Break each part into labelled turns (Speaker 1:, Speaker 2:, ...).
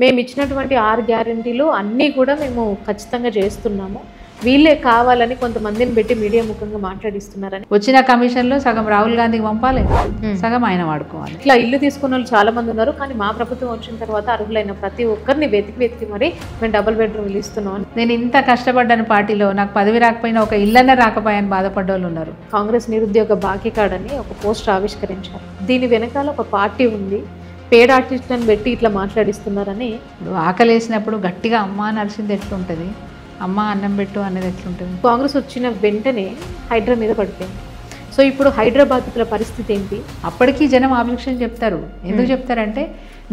Speaker 1: మేము ఇచ్చినటువంటి 6 గ్యారెంటీలు అన్నీ కూడా మేము ఖచ్చితంగా చేస్తున్నాము. వీళ్ళే కావాలని కొంతమందిని పెట్టి మీడియా ముఖంగా మాట్లాడిస్తున్నారని.
Speaker 2: వచ్చిన కమిషన్లో సగం రాహుల్ గాంధీకి పంపాలి, సగం ఆయన వాడుకోవాలి.
Speaker 1: ఇట్లా ఇల్లు తీసుకున్న వాళ్ళు చాలా మంది ఉన్నారు. కానీ మా ప్రభుత్వం వచ్చిన తర్వాత అర్హులైన ప్రతి ఒక్కరిని వెతికి మరి మేము డబుల్ బెడ్రూమ్ ఇస్తున్నాం.
Speaker 2: నేను ఇంత కష్టపడ్డాను పార్టీలో, నాకు పదవి రాకపోయినా ఒక ఇల్లనే రాకపోయాని బాధపడ్డ వాళ్ళు ఉన్నారు.
Speaker 1: కాంగ్రెస్ నిరుద్యోగ బాకీ కార్డ్ అని ఒక పోస్ట్ ఆవిష్కరించారు. దీని వెనకాల ఒక పార్టీ ఉంది, పేడ్ ఆర్టిస్ట్లను పెట్టి ఇట్లా మాట్లాడిస్తున్నారని.
Speaker 2: ఇప్పుడు ఆకలేసినప్పుడు గట్టిగా అమ్మ నరిసింది ఎట్లుంటుంది, అమ్మ అన్నం పెట్టు అనేది ఎట్లుంటుంది.
Speaker 1: కాంగ్రెస్ వచ్చిన వెంటనే హైడ్రా మీద పడిపోయింది. సో ఇప్పుడు హైదరాబాద్ల పరిస్థితి ఏంటి?
Speaker 2: అప్పటికీ జనం ఆబ్జెక్షన్ చెప్తారు. ఎందుకు చెప్తారంటే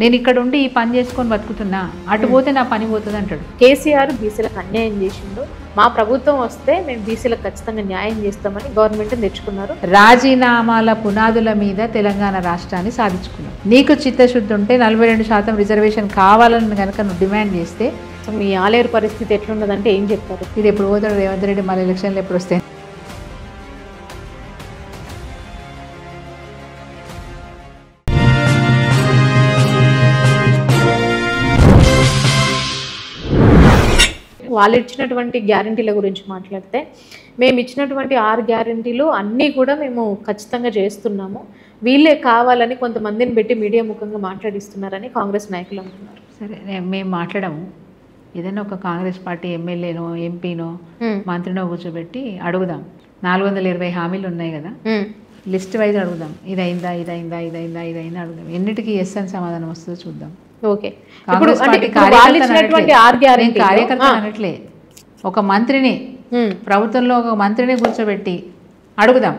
Speaker 2: నేను ఇక్కడ ఉండి ఈ పని చేసుకొని బతుకుతున్నా, అటు పోతే నా పని పోతుంది అంటాడు.
Speaker 1: కేసీఆర్ బీసీలకు అన్యాయం చేసిండు, మా ప్రభుత్వం వస్తే మేము బీసీలకు ఖచ్చితంగా న్యాయం చేస్తామని గవర్నమెంట్ తెచ్చుకున్నారు.
Speaker 2: రాజీనామాల పునాదుల మీద తెలంగాణ రాష్ట్రాన్ని సాధించుకున్నాం. నీకు చిత్తశుద్ధి ఉంటే 42% రిజర్వేషన్ కావాలని కనుక నువ్వు డిమాండ్ చేస్తే
Speaker 1: మీ ఆలేరు పరిస్థితి ఎట్లున్నదంటే ఏం చెప్తారు?
Speaker 2: ఇది ఎప్పుడు పోతాడు రేవంత్ రెడ్డి, మళ్ళీ ఎలక్షన్లు ఎప్పుడు వస్తాయి?
Speaker 1: వాళ్ళు ఇచ్చినటువంటి గ్యారెంటీల గురించి మాట్లాడితే, మేము ఇచ్చినటువంటి 6 గ్యారెంటీలు అన్నీ కూడా మేము ఖచ్చితంగా చేస్తున్నాము. వీళ్ళే కావాలని కొంతమందిని పెట్టి మీడియా ముఖంగా మాట్లాడిస్తున్నారని కాంగ్రెస్ నాయకులు అంటున్నారు.
Speaker 2: సరే, మేము మాట్లాడము. ఏదైనా ఒక కాంగ్రెస్ పార్టీ ఎమ్మెల్యేనో ఎంపీనో మంత్రినో కూర్చోబెట్టి అడుగుదాం. 420 హామీలు ఉన్నాయి కదా, లిస్ట్ వైజ్ అడుగుదాం. ఇదైందా ఇదైందా ఇదైందా ఇదైందా అడుగుదాం. ఎన్నిటికీ ఎస్ అని సమాధానం వస్తుందో చూద్దాం.
Speaker 1: ఓకే,
Speaker 2: కార్యకర్త అనట్లే, ఒక మంత్రిని, ప్రభుత్వంలో ఒక మంత్రిని కూర్చోబెట్టి అడుగుదాం.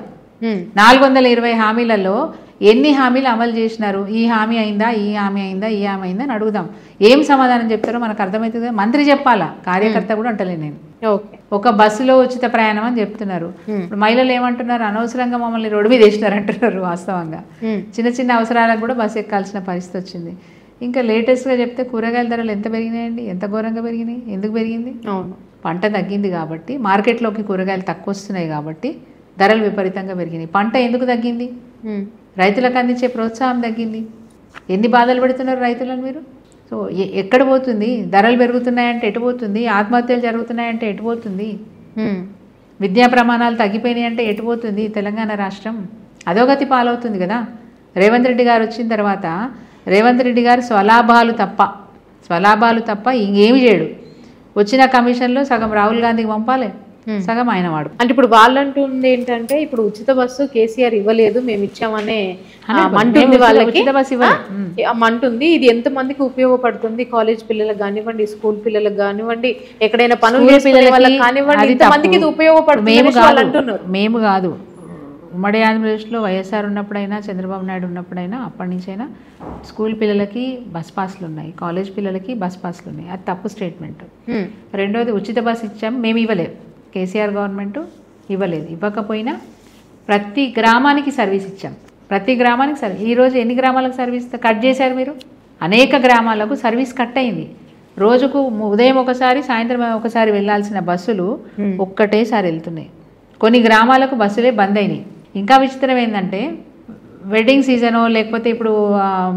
Speaker 2: 420 హామీలలో ఎన్ని హామీలు అమలు చేసినారు, ఈ హామీ అయిందా, ఈ హామీ అయిందా, ఈ హామీ అయిందా అని అడుగుదాం. ఏం సమాధానం చెప్తారో మనకు అర్థమవుతుంది. మంత్రి చెప్పాలా, కార్యకర్త కూడా అంటలే నేను. ఒక బస్సులో ఉచిత ప్రయాణం అని చెప్తున్నారు. ఇప్పుడు మహిళలు ఏమంటున్నారు, అనవసరంగా మమ్మల్ని రోడ్డు మీద వేసినారు అంటున్నారు. వాస్తవంగా చిన్న చిన్న అవసరాలకు కూడా బస్సు ఎక్కాల్సిన పరిస్థితి వచ్చింది. ఇంకా లేటెస్ట్గా చెప్తే కూరగాయల ధరలు ఎంత పెరిగినాయండి, ఎంత ఘోరంగా పెరిగినాయి. ఎందుకు పెరిగింది? పంట తగ్గింది కాబట్టి, మార్కెట్లోకి కూరగాయలు తక్కువ వస్తున్నాయి కాబట్టి ధరలు విపరీతంగా పెరిగినాయి. పంట ఎందుకు తగ్గింది? రైతులకు అందించే ప్రోత్సాహం తగ్గింది. ఎన్ని బాధలు పెడుతున్నారు రైతులను మీరు? సో ఎక్కడ పోతుంది? ధరలు పెరుగుతున్నాయంటే ఎటు పోతుంది? ఆత్మహత్యలు జరుగుతున్నాయంటే ఎటు పోతుంది? విద్యా ప్రమాణాలు తగ్గిపోయినాయి అంటే ఎటు పోతుంది? తెలంగాణ రాష్ట్రం అధోగతి పాలవుతుంది కదా. రేవంత్ రెడ్డి గారు వచ్చిన తర్వాత రేవంత్ రెడ్డి గారు స్వలాభాలు తప్ప ఇంకేమి చేయడు. వచ్చిన కమిషన్లో సగం రాహుల్ గాంధీకి పంపాలి, సగం ఆయన వాడు.
Speaker 1: అంటే ఇప్పుడు వాళ్ళంటుంది ఏంటంటే, ఇప్పుడు ఉచిత బస్సు కేసీఆర్ ఇవ్వలేదు, మేము ఇచ్చామనే మంటుంది వాళ్ళకి. మంటుంది. ఇది ఎంత మందికి ఉపయోగపడుతుంది? కాలేజ్ పిల్లలకు కానివ్వండి, స్కూల్ పిల్లలకు కానివ్వండి, ఎక్కడైనా పనులు చేసే వాళ్ళకి కానివ్వండి, ఇంతమందికి ఇది ఉపయోగపడుతుంది అంటున్నారు.
Speaker 2: మేము కాదు, ఉమ్మడి ఆంధ్రప్రదేశ్లో వైఎస్ఆర్ ఉన్నప్పుడైనా, చంద్రబాబు నాయుడు ఉన్నప్పుడైనా, అప్పటి నుంచైనా స్కూల్ పిల్లలకి బస్ పాస్లు ఉన్నాయి, కాలేజ్ పిల్లలకి బస్ పాస్లు ఉన్నాయి. అది తప్పు స్టేట్మెంట్. రెండోది, ఉచిత బస్సు ఇచ్చాము, మేము ఇవ్వలేదు. కేసీఆర్ గవర్నమెంట్ ఇవ్వలేదు. ఇవ్వకపోయినా ప్రతి గ్రామానికి సర్వీస్ ఇచ్చాం. ప్రతి గ్రామానికి సర్వీస్. ఈరోజు ఎన్ని గ్రామాలకు సర్వీస్ కట్ చేశారు మీరు? అనేక గ్రామాలకు సర్వీస్ కట్ అయింది. రోజుకు ఉదయం ఒకసారి, సాయంత్రం ఒకసారి వెళ్ళాల్సిన బస్సులు ఒక్కటేసారి వెళ్తున్నాయి. కొన్ని గ్రామాలకు బస్సులే బంద్ అయినాయి. ఇంకా విచిత్రం ఏంటంటే, వెడ్డింగ్ సీజనో లేకపోతే ఇప్పుడు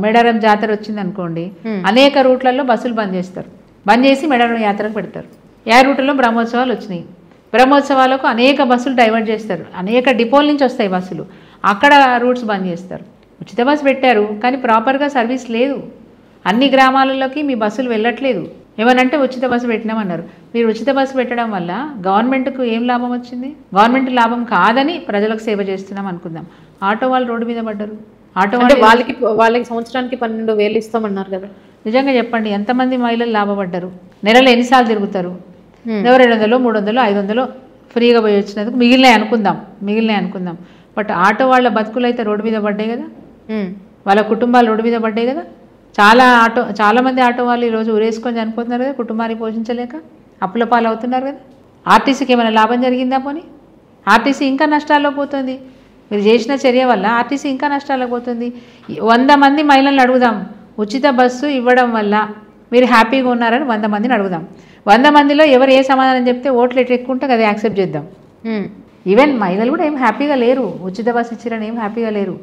Speaker 2: మేడారం జాతర వచ్చింది అనుకోండి, అనేక రూట్లలో బస్సులు బంద్ చేస్తారు. బంద్ చేసి మేడారం యాత్రకు పెడతారు. ఏ రూట్లో బ్రహ్మోత్సవాలు వచ్చినాయి, బ్రహ్మోత్సవాలకు అనేక బస్సులు డైవర్ట్ చేస్తారు. అనేక డిపోల నుంచి వస్తాయి బస్సులు, అక్కడ రూట్స్ బంద్ చేస్తారు. ఉచిత బస్సు పెట్టారు కానీ ప్రాపర్గా సర్వీస్ లేదు. అన్ని గ్రామాలలోకి మీ బస్సులు వెళ్ళట్లేదు. ఏమనంటే ఉచిత బస్సు పెట్టినామన్నారు. మీరు ఉచిత బస్సు పెట్టడం వల్ల గవర్నమెంట్కు ఏం లాభం వచ్చింది? గవర్నమెంట్ లాభం కాదని ప్రజలకు సేవ చేస్తున్నాం అనుకుందాం. ఆటో వాళ్ళు రోడ్డు మీద పడ్డారు. ఆటో
Speaker 1: వాళ్ళకి సంవత్సరానికి 12,000 ఇస్తామన్నారు కదా.
Speaker 2: నిజంగా చెప్పండి, ఎంతమంది మహిళలు లాభపడ్డారు? నెలలో ఎన్నిసార్లు తిరుగుతారు? 200, 300, 500 ఫ్రీగా పోయి వచ్చినందుకు మిగిలినాయి అనుకుందాం. బట్ ఆటో వాళ్ళ బతుకులు అయితే రోడ్డు మీద పడ్డాయి కదా, వాళ్ళ కుటుంబాలు రోడ్డు మీద పడ్డాయి కదా. చాలామంది ఆటో వాళ్ళు ఈరోజు ఊరేసుకొని చనిపోతున్నారు కదా, కుటుంబాన్ని పోషించలేక అప్పుల పాలు అవుతున్నారు కదా. ఆర్టీసీకి ఏమైనా లాభం జరిగిందా? పోనీ ఆర్టీసీ ఇంకా నష్టాల్లో పోతుంది. మీరు చేసిన చర్య వల్ల ఆర్టీసీ ఇంకా నష్టాల్లో పోతుంది. 100 మంది మహిళలను అడుగుదాం, ఉచిత బస్సు ఇవ్వడం వల్ల మీరు హ్యాపీగా ఉన్నారని 100 మందిని అడుగుదాం. 100 మందిలో ఎవరు ఏ సమాధానం చెప్తే ఓట్లు ఎక్కువ ఉంటే అది యాక్సెప్ట్ చేద్దాం. ఈవెన్ మహిళలు కూడా ఏం హ్యాపీగా లేరు, ఉచిత బస్సు ఇచ్చిరని ఏం హ్యాపీగా లేరు.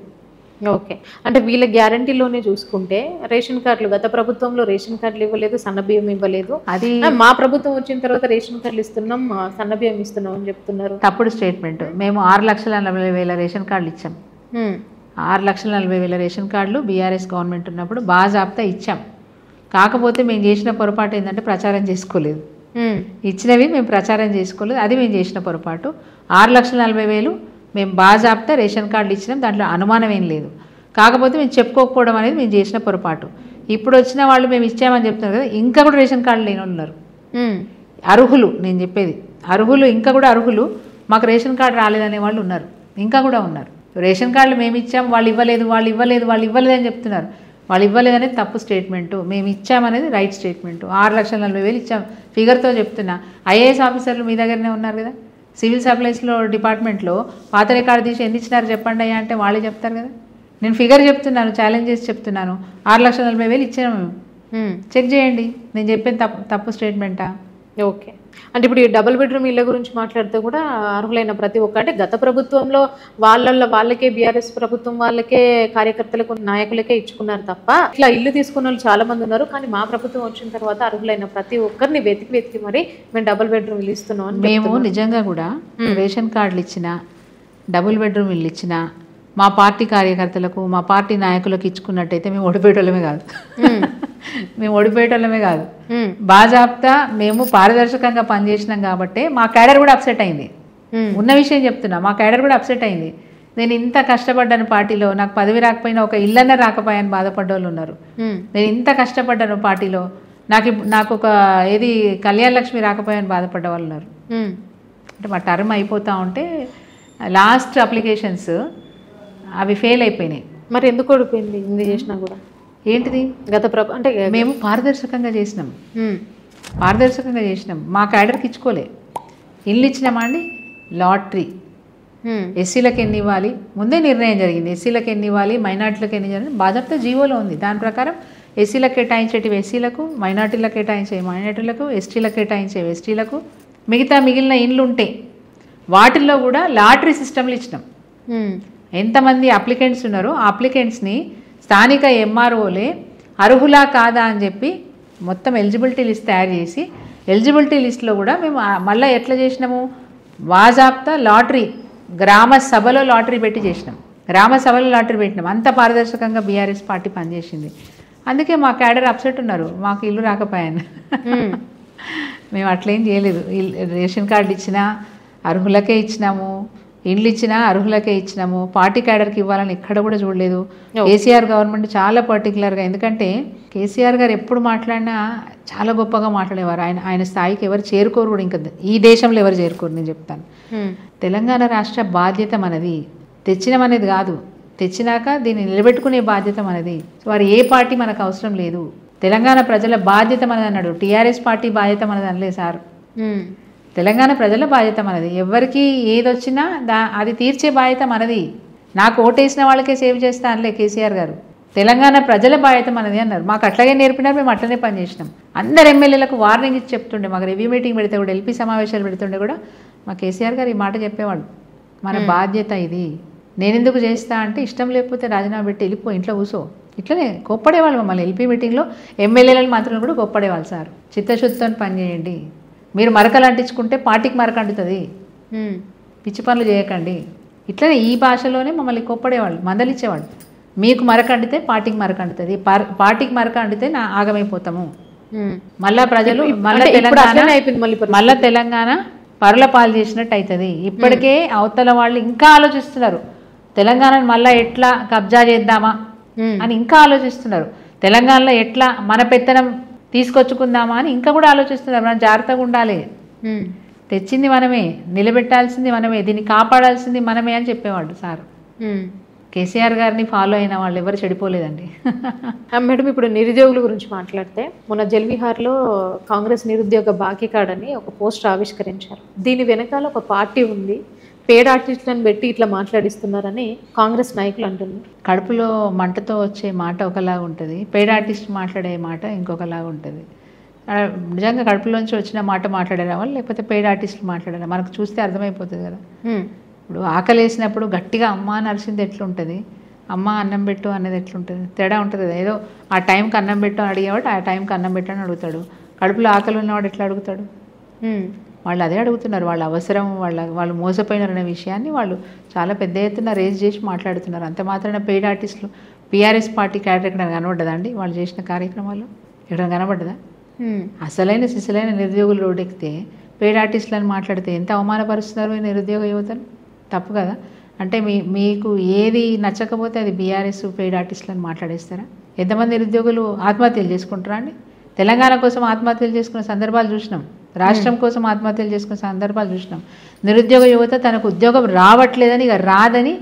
Speaker 1: ఓకే. అంటే వీళ్ళ గ్యారంటీలోనే చూసుకుంటే రేషన్ కార్డులు గత ప్రభుత్వంలో రేషన్ కార్డులు ఇవ్వలేదు, సన్నబియ్యం ఇవ్వలేదు.
Speaker 2: అది
Speaker 1: మా ప్రభుత్వం వచ్చిన తర్వాత రేషన్ కార్డులు ఇస్తున్నాం, సన్నబియ్యం ఇస్తున్నాం అని చెప్తున్నారు.
Speaker 2: తప్పుడు స్టేట్మెంట్. మేము 6,40,000 రేషన్ కార్డులు ఇచ్చాం. 6,40,000 రేషన్ కార్డులు బీఆర్ఎస్ గవర్నమెంట్ ఉన్నప్పుడు బాజాబ్తా ఇచ్చాం. కాకపోతే మేము చేసిన పొరపాటు ఏంటంటే ప్రచారం చేసుకోలేదు. ఇచ్చినవి మేము ప్రచారం చేసుకోలేదు, అది మేము చేసిన పొరపాటు. 6,40,000 మేము బాజాబ్తా రేషన్ కార్డులు ఇచ్చినాం, దాంట్లో అనుమానం ఏం లేదు. కాకపోతే మేము చెప్పుకోకపోవడం అనేది మేము చేసిన పొరపాటు. ఇప్పుడు వచ్చిన వాళ్ళు మేము ఇచ్చామని చెప్తున్నారు కదా, ఇంకా కూడా రేషన్ కార్డులు లేని ఉన్నారు. అర్హులు, నేను చెప్పేది అర్హులు, ఇంకా కూడా అర్హులు, మాకు రేషన్ కార్డు రాలేదనే వాళ్ళు ఉన్నారు, ఇంకా కూడా ఉన్నారు. రేషన్ కార్డులు మేము ఇచ్చాం, వాళ్ళు ఇవ్వలేదు అని చెప్తున్నారు. వాళ్ళు ఇవ్వలేదనేది తప్పు స్టేట్మెంటు, మేము ఇచ్చామనేది రైట్ స్టేట్మెంటు. 6,40,000 ఇచ్చాం ఫిగర్తో చెప్తున్నా. ఐఏఎస్ ఆఫీసర్లు మీ దగ్గరనే ఉన్నారు కదా, సివిల్ సప్లైస్లో డిపార్ట్మెంట్లో పాత రికార్డు తీసి ఎన్ని ఇచ్చినారు చెప్పండి అయ్యా అంటే వాళ్ళే చెప్తారు కదా. నేను ఫిగర్ చెప్తున్నాను, ఛాలెంజ్ చేసి చెప్తున్నాను. 6,40,000 ఇచ్చాము మేము, చెక్ చేయండి. నేను చెప్పేది తప్పు స్టేట్మెంటా?
Speaker 1: ఓకే. అంటే ఇప్పుడు ఈ డబుల్ బెడ్రూమ్ ఇళ్ళ గురించి మాట్లాడితే కూడా అర్హులైన ప్రతి ఒక్క, అంటే గత ప్రభుత్వంలో వాళ్ళకే బీఆర్ఎస్ ప్రభుత్వం వాళ్ళకే కార్యకర్తలకు నాయకులకే ఇచ్చుకున్నారు తప్ప ఇట్లా ఇల్లు తీసుకున్న వాళ్ళు చాలా మంది ఉన్నారు. కానీ మా ప్రభుత్వం వచ్చిన తర్వాత అర్హులైన ప్రతి ఒక్కరిని వెతికి మరి మేము డబుల్ బెడ్రూమ్ ఇల్లు ఇస్తున్నాం అని.
Speaker 2: మేము నిజంగా కూడా రేషన్ కార్డులు ఇచ్చిన, డబుల్ బెడ్రూమ్ ఇల్లు ఇచ్చిన మా పార్టీ కార్యకర్తలకు, మా పార్టీ నాయకులకు ఇచ్చుకున్నట్టయితే మేము ఓడిపోయేటోళ్ళమే కాదు. మేము ఓడిపోయేటోళ్ళమే కాదు. బాజాబ్తా మేము పారదర్శకంగా పనిచేసినాం కాబట్టి మా క్యాడర్ కూడా అప్సెట్ అయింది. ఉన్న విషయం చెప్తున్నా, మా క్యాడర్ కూడా అప్సెట్ అయింది. నేను ఇంత కష్టపడ్డాను పార్టీలో, నాకు పదవి రాకపోయినా ఒక ఇల్లన్న రాకపోయాని బాధపడ్డ వాళ్ళు ఉన్నారు. నేను ఇంత కష్టపడ్డాను పార్టీలో, నాకు ఒక ఏది కళ్యాణ లక్ష్మి రాకపోయాని బాధపడ్డ వాళ్ళు ఉన్నారు. అంటే మా టర్మ్ అయిపోతూ ఉంటే లాస్ట్ అప్లికేషన్స్ అవి ఫెయిల్ అయిపోయినాయి.
Speaker 1: మరి ఎందుకు ఓడిపోయింది? ఇంది చేసినా కూడా
Speaker 2: ఏంటిది?
Speaker 1: అంటే
Speaker 2: మేము పారదర్శకంగా చేసినాం, మా క్యాడర్కి ఇచ్చుకోలే. ఇల్లు ఇచ్చినామా అండి? లాటరీ. ఎస్సీలకు ఎన్ని ఇవ్వాలి ముందే నిర్ణయం జరిగింది, ఎస్సీలకు ఎన్ని ఇవ్వాలి, మైనార్టీలకు ఎన్ని ఇవ్వాలి బాజాబ్తా జీవోలో ఉంది. దాని ప్రకారం ఎస్సీలకు కేటాయించేటివి ఎస్సీలకు, మైనార్టీలకు కేటాయించేవి మైనార్టీలకు, ఎస్టీలకు కేటాయించేవి ఎస్టీలకు, మిగిలిన ఇండ్లు ఉంటే వాటిల్లో కూడా లాటరీ సిస్టమ్లు ఇచ్చినాం. ఎంతమంది అప్లికెంట్స్ ఉన్నారో ఆ అప్లికెంట్స్ని స్థానిక ఎంఆర్ఓలే అర్హులా కాదా అని చెప్పి మొత్తం ఎలిజిబిలిటీ లిస్ట్ తయారు చేసి, ఎలిజిబిలిటీ లిస్ట్లో కూడా మేము మళ్ళీ ఎట్లా చేసినాము, బాజాబ్తా లాటరీ, గ్రామ సభలో లాటరీ పెట్టి చేసినాం. అంత పారదర్శకంగా బీఆర్ఎస్ పార్టీ పనిచేసింది. అందుకే మా క్యాడర్ అప్సెట్ ఉన్నారు, మాకు ఇల్లు రాకపోయాను. మేము అట్లేం చేయలేదు. రేషన్ కార్డులు ఇచ్చినా అర్హులకే ఇచ్చినాము, ఇండ్లు ఇచ్చినా అర్హులకే ఇచ్చినాము. పార్టీ క్యాడర్కి ఇవ్వాలని ఎక్కడ కూడా చూడలేదు. కేసీఆర్ గవర్నమెంట్ చాలా పర్టికులర్గా, ఎందుకంటే కేసీఆర్ గారు ఎప్పుడు మాట్లాడినా చాలా గొప్పగా మాట్లాడేవారు. ఆయన స్థాయికి ఎవరు చేరుకోరు కూడా, ఇంకా ఈ దేశంలో ఎవరు చేరుకోరు. నేను చెప్తాను, తెలంగాణ రాష్ట్ర బాధ్యత మనది, తెచ్చినమనేది కాదు, తెచ్చినాక దీన్ని నిలబెట్టుకునే బాధ్యత మనది. వారు ఏ పార్టీ మనకు అవసరం లేదు, తెలంగాణ ప్రజల బాధ్యత మనది అన్నాడు. టీఆర్ఎస్ పార్టీ బాధ్యత మనది అనలేదు సార్, తెలంగాణ ప్రజల బాధ్యత మనది. ఎవరికి ఏదొచ్చినా అది తీర్చే బాధ్యత మనది. నాకు ఓటేసిన వాళ్ళకే సేవ్ చేస్తా అనలే కేసీఆర్ గారు, తెలంగాణ ప్రజల బాధ్యత మనది అన్నారు. మాకు అట్లాగే నేర్పినారు, మేము అట్లనే పనిచేసినాం. అందరు ఎమ్మెల్యేలకు వార్నింగ్ ఇచ్చి చెప్తుండే, మాకు రివ్యూ మీటింగ్ పెడితే కూడా, ఎల్పీ సమావేశాలు పెడుతుండే కూడా మా కేసీఆర్ గారు ఈ మాట చెప్పేవాళ్ళు, మన బాధ్యత ఇది. నేను ఎందుకు చేస్తా అంటే, ఇష్టం లేకపోతే రాజీనామా పెట్టి వెళ్ళిపో, ఇంట్లో కూసో, ఇట్లనే గొప్పడేవాళ్ళు మమ్మల్ని. ఎల్పీ మీటింగ్లో ఎమ్మెల్యేలను మంత్రులను కూడా గొప్పడేవాళ్ళు. సార్ చిత్తశుద్ధితో పనిచేయండి, మీరు మరకలు అంటించుకుంటే పార్టీకి మరక అంటుతుంది, పిచ్చి పనులు చేయకండి, ఇట్లనే ఈ భాషలోనే మమ్మల్ని కొప్పడేవాళ్ళు, మందలిచ్చేవాళ్ళు. మీకు మరక అంటితే పార్టీకి మరక అంటుతుంది, పార్టీకి మరక అంటితే ఆగమైపోతాము. మళ్ళా ప్రజలు మళ్ళా తెలంగాణ పరుల పాలు చేసినట్టు అవుతుంది. ఇప్పటికే అవతల వాళ్ళు ఇంకా ఆలోచిస్తున్నారు, తెలంగాణను మళ్ళీ ఎట్లా కబ్జా చేద్దామా అని ఇంకా ఆలోచిస్తున్నారు, తెలంగాణలో ఎట్లా మన పెత్తనం తీసుకొచ్చుకుందామా అని ఇంకా కూడా ఆలోచిస్తున్నారు. మనం జాగ్రత్తగా ఉండాలి, తెచ్చింది మనమే, నిలబెట్టాల్సింది మనమే, దీన్ని కాపాడాల్సింది మనమే అని చెప్పేవాడు సార్. కేసీఆర్ గారిని ఫాలో అయిన వాళ్ళు ఎవరు చెడిపోలేదండి.
Speaker 1: మేడం, ఇప్పుడు నిరుద్యోగుల గురించి మాట్లాడితే, మొన్న జల్విహార్లో కాంగ్రెస్ నిరుద్యోగ బాకీ కార్డ్ అని ఒక పోస్టర్ ఆవిష్కరించారు. దీని వెనకాల ఒక పార్టీ ఉంది, పేడ్ ఆర్టిస్టులను పెట్టి ఇట్లా మాట్లాడిస్తున్నారని కాంగ్రెస్ నాయకులు అంటున్నారు.
Speaker 2: కడుపులో మంటతో వచ్చే మాట ఒకలాగా ఉంటుంది, పేడ్ ఆర్టిస్ట్ మాట్లాడే మాట ఇంకొకలాగా ఉంటుంది. నిజంగా కడుపులోంచి వచ్చిన మాట మాట్లాడారా వాళ్ళు, లేకపోతే పేడ్ ఆర్టిస్టులు మాట్లాడారా, మనకు చూస్తే అర్థమైపోతుంది కదా. ఇప్పుడు ఆకలి వేసినప్పుడు గట్టిగా అమ్మ నరిసింది ఎట్లుంటుంది, అమ్మ అన్నం పెట్టు అనేది ఎట్లుంటుంది? తేడా ఉంటుంది కదా. ఏదో ఆ టైంకి అన్నం పెట్టు అని అడిగేవాడు ఆ టైంకి అన్నం పెట్టు అని అడుగుతాడు. కడుపులో ఆకలి ఉన్నవాడు ఎట్లా అడుగుతాడు? వాళ్ళు అదే అడుగుతున్నారు. వాళ్ళ అవసరం, వాళ్ళు మోసపోయినారనే విషయాన్ని వాళ్ళు చాలా పెద్ద ఎత్తున రేజ్ చేసి మాట్లాడుతున్నారు. అంత మాత్రాన పెయిడ్ ఆర్టిస్టులు PRS పార్టీ క్యాడర్ ఎక్కడ కనబడ్డదా అండి? వాళ్ళు చేసిన కార్యక్రమాలు ఎక్కడ కనబడ్డదా? అసలైన సిసలైన నిరుద్యోగులు రోడ్డెక్కితే పెయిడ్ ఆర్టిస్టులను మాట్లాడితే ఎంత అవమానపరుస్తున్నారు ఈ నిరుద్యోగ యువతను? తప్పు కదా. అంటే మీకు ఏది నచ్చకపోతే అది BRS పెయిడ్ ఆర్టిస్టులను మాట్లాడేస్తారా? ఎంతమంది నిరుద్యోగులు ఆత్మహత్యలు చేసుకుంటారా అండి? తెలంగాణ కోసం ఆత్మహత్యలు చేసుకున్న సందర్భాలు చూసినాం. రాష్ట్రం కోసం ఆత్మహత్యలు చేసుకున్న సందర్భాలు చూసినాం. నిరుద్యోగ యువత తనకు ఉద్యోగం రావట్లేదని, ఇక రాదని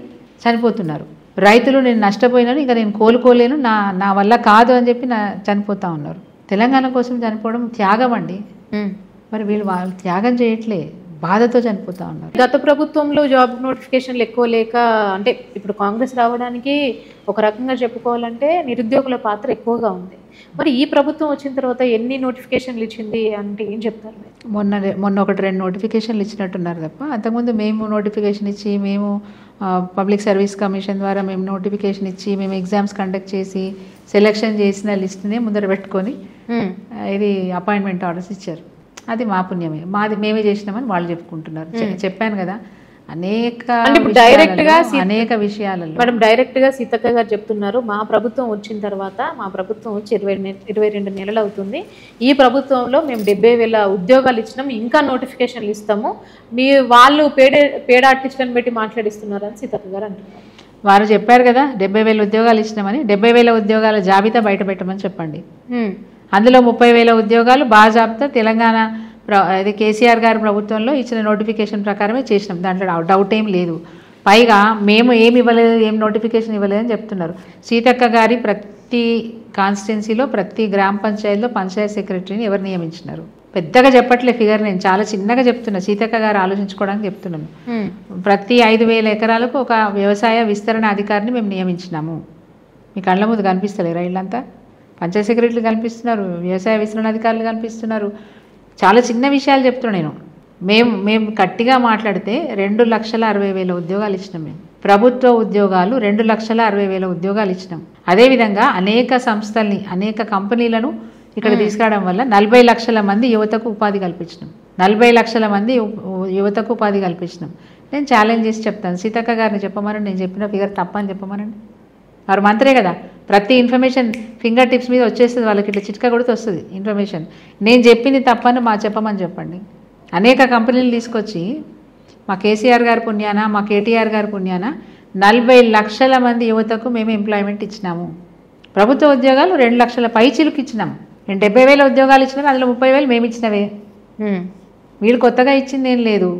Speaker 2: చనిపోతున్నారు. రైతులు నేను నష్టపోయినాను, ఇక నేను కోలుకోలేను, నా వల్ల కాదు అని చెప్పి చనిపోతూ ఉన్నారు. తెలంగాణ కోసం చనిపోవడం త్యాగం అండి. మరి వాళ్ళు త్యాగం చేయట్లే, బాధతో చనిపోతూ ఉన్నారు.
Speaker 1: గత ప్రభుత్వంలో జాబ్ నోటిఫికేషన్లు ఎక్కువ లేక, అంటే ఇప్పుడు కాంగ్రెస్ రావడానికి ఒక రకంగా చెప్పుకోవాలంటే నిరుద్యోగుల పాత్ర ఎక్కువగా ఉంది. మరి ఈ ప్రభుత్వం వచ్చిన తర్వాత ఎన్ని నోటిఫికేషన్లు ఇచ్చింది అంటే ఏం చెప్తారు?
Speaker 2: మొన్న 1-2 నోటిఫికేషన్లు ఇచ్చినట్టున్నారు తప్ప, అంతకుముందు మేము నోటిఫికేషన్ ఇచ్చి, మేము పబ్లిక్ సర్వీస్ కమిషన్ ద్వారా మేము నోటిఫికేషన్ ఇచ్చి, మేము ఎగ్జామ్స్ కండక్ట్ చేసి సెలెక్షన్ చేసిన లిస్ట్నే ముందర పెట్టుకొని ఇది అపాయింట్మెంట్ ఆర్డర్స్ ఇచ్చారు. అది మా పుణ్యమే, మేమే చేసినామని వాళ్ళు చెప్పుకుంటున్నారు. చెప్పాను కదా, అనేక విషయాలలో
Speaker 1: మేడం డైరెక్ట్ గా సీతక్క గారు చెప్తున్నారు, మా ప్రభుత్వం వచ్చిన తర్వాత, మా ప్రభుత్వం వచ్చి 22 నెలలు అవుతుంది, ఈ ప్రభుత్వంలో మేము 70,000 ఉద్యోగాలు ఇచ్చినాం, ఇంకా నోటిఫికేషన్లు ఇస్తాము, వాళ్ళు పేడ్ ఆర్టిస్టులను పెట్టి మాట్లాడిస్తున్నారు అని సీతక్క గారు అంటున్నారు.
Speaker 2: వారు చెప్పారు కదా 70,000 ఉద్యోగాలు ఇచ్చినామని. 70,000 ఉద్యోగాల జాబితా బయట పెట్టమని చెప్పండి. అందులో 30,000 ఉద్యోగాలు బాజాబ్తా తెలంగాణ అది కేసీఆర్ గారి ప్రభుత్వంలో ఇచ్చిన నోటిఫికేషన్ ప్రకారమే చేసినాం, దాంట్లో డౌట్ ఏం లేదు. పైగా మేము ఏమి ఇవ్వలేదు, ఏం నోటిఫికేషన్ ఇవ్వలేదని చెప్తున్నారు. సీతక్క గారి ప్రతి కాన్స్టిట్యున్సీలో, ప్రతి గ్రామ పంచాయతీలో పంచాయత్ సెక్రటరీని ఎవరు నియమించినారు? పెద్దగా చెప్పట్లే ఫిగర్, నేను చాలా చిన్నగా చెప్తున్నా, సీతక్క గారు ఆలోచించుకోవడానికి చెప్తున్నాను. ప్రతి 5,000 ఎకరాలకు ఒక వ్యవసాయ విస్తరణ అధికారిని మేము నియమించినాము. మీ కళ్ళ ముందు కనిపిస్తలేరా వీళ్ళంతా? పంచాయత్ సెక్రటరీలు కనిపిస్తున్నారు, వ్యవసాయ విస్తరణ అధికారులు కనిపిస్తున్నారు. చాలా చిన్న విషయాలు చెప్తున్నా నేను. మేము గట్టిగా మాట్లాడితే 2,60,000 ఉద్యోగాలు ఇచ్చినాం. మేము ప్రభుత్వ ఉద్యోగాలు 2,60,000 ఉద్యోగాలు ఇచ్చినాం. అదేవిధంగా అనేక సంస్థల్ని, అనేక కంపెనీలను ఇక్కడ తీసుకురావడం వల్ల 40 లక్షల మంది యువతకు ఉపాధి కల్పించినాం. 40 లక్షల మంది యువతకు ఉపాధి కల్పించినాం. నేను ఛాలెంజ్ చేసి చెప్తాను, సీతక్క గారిని చెప్పమనండి, నేను చెప్పిన ఫిగర్ తప్పని చెప్పమనండి. వారు మంత్రే కదా, ప్రతి ఇన్ఫర్మేషన్ ఫింగర్ టిప్స్ మీద వచ్చేస్తుంది వాళ్ళకి, ఇట్లా చిట్కా కొడితే వస్తుంది ఇన్ఫర్మేషన్. నేను చెప్పింది తప్పని చెప్పమని చెప్పండి. అనేక కంపెనీలు తీసుకొచ్చి మా కేసీఆర్ గారి పుణ్యాన, మా కేటీఆర్ గారి పుణ్యాన 40 లక్షల మంది యువతకు మేము ఎంప్లాయ్మెంట్ ఇచ్చినాము. ప్రభుత్వ ఉద్యోగాలు 2 లక్షల పైచిలుకు ఇచ్చినాం. నేను 70,000 ఉద్యోగాలు ఇచ్చినా, అందులో 30,000 మేము ఇచ్చినవే. వీళ్ళు కొత్తగా ఇచ్చింది ఏం లేదు.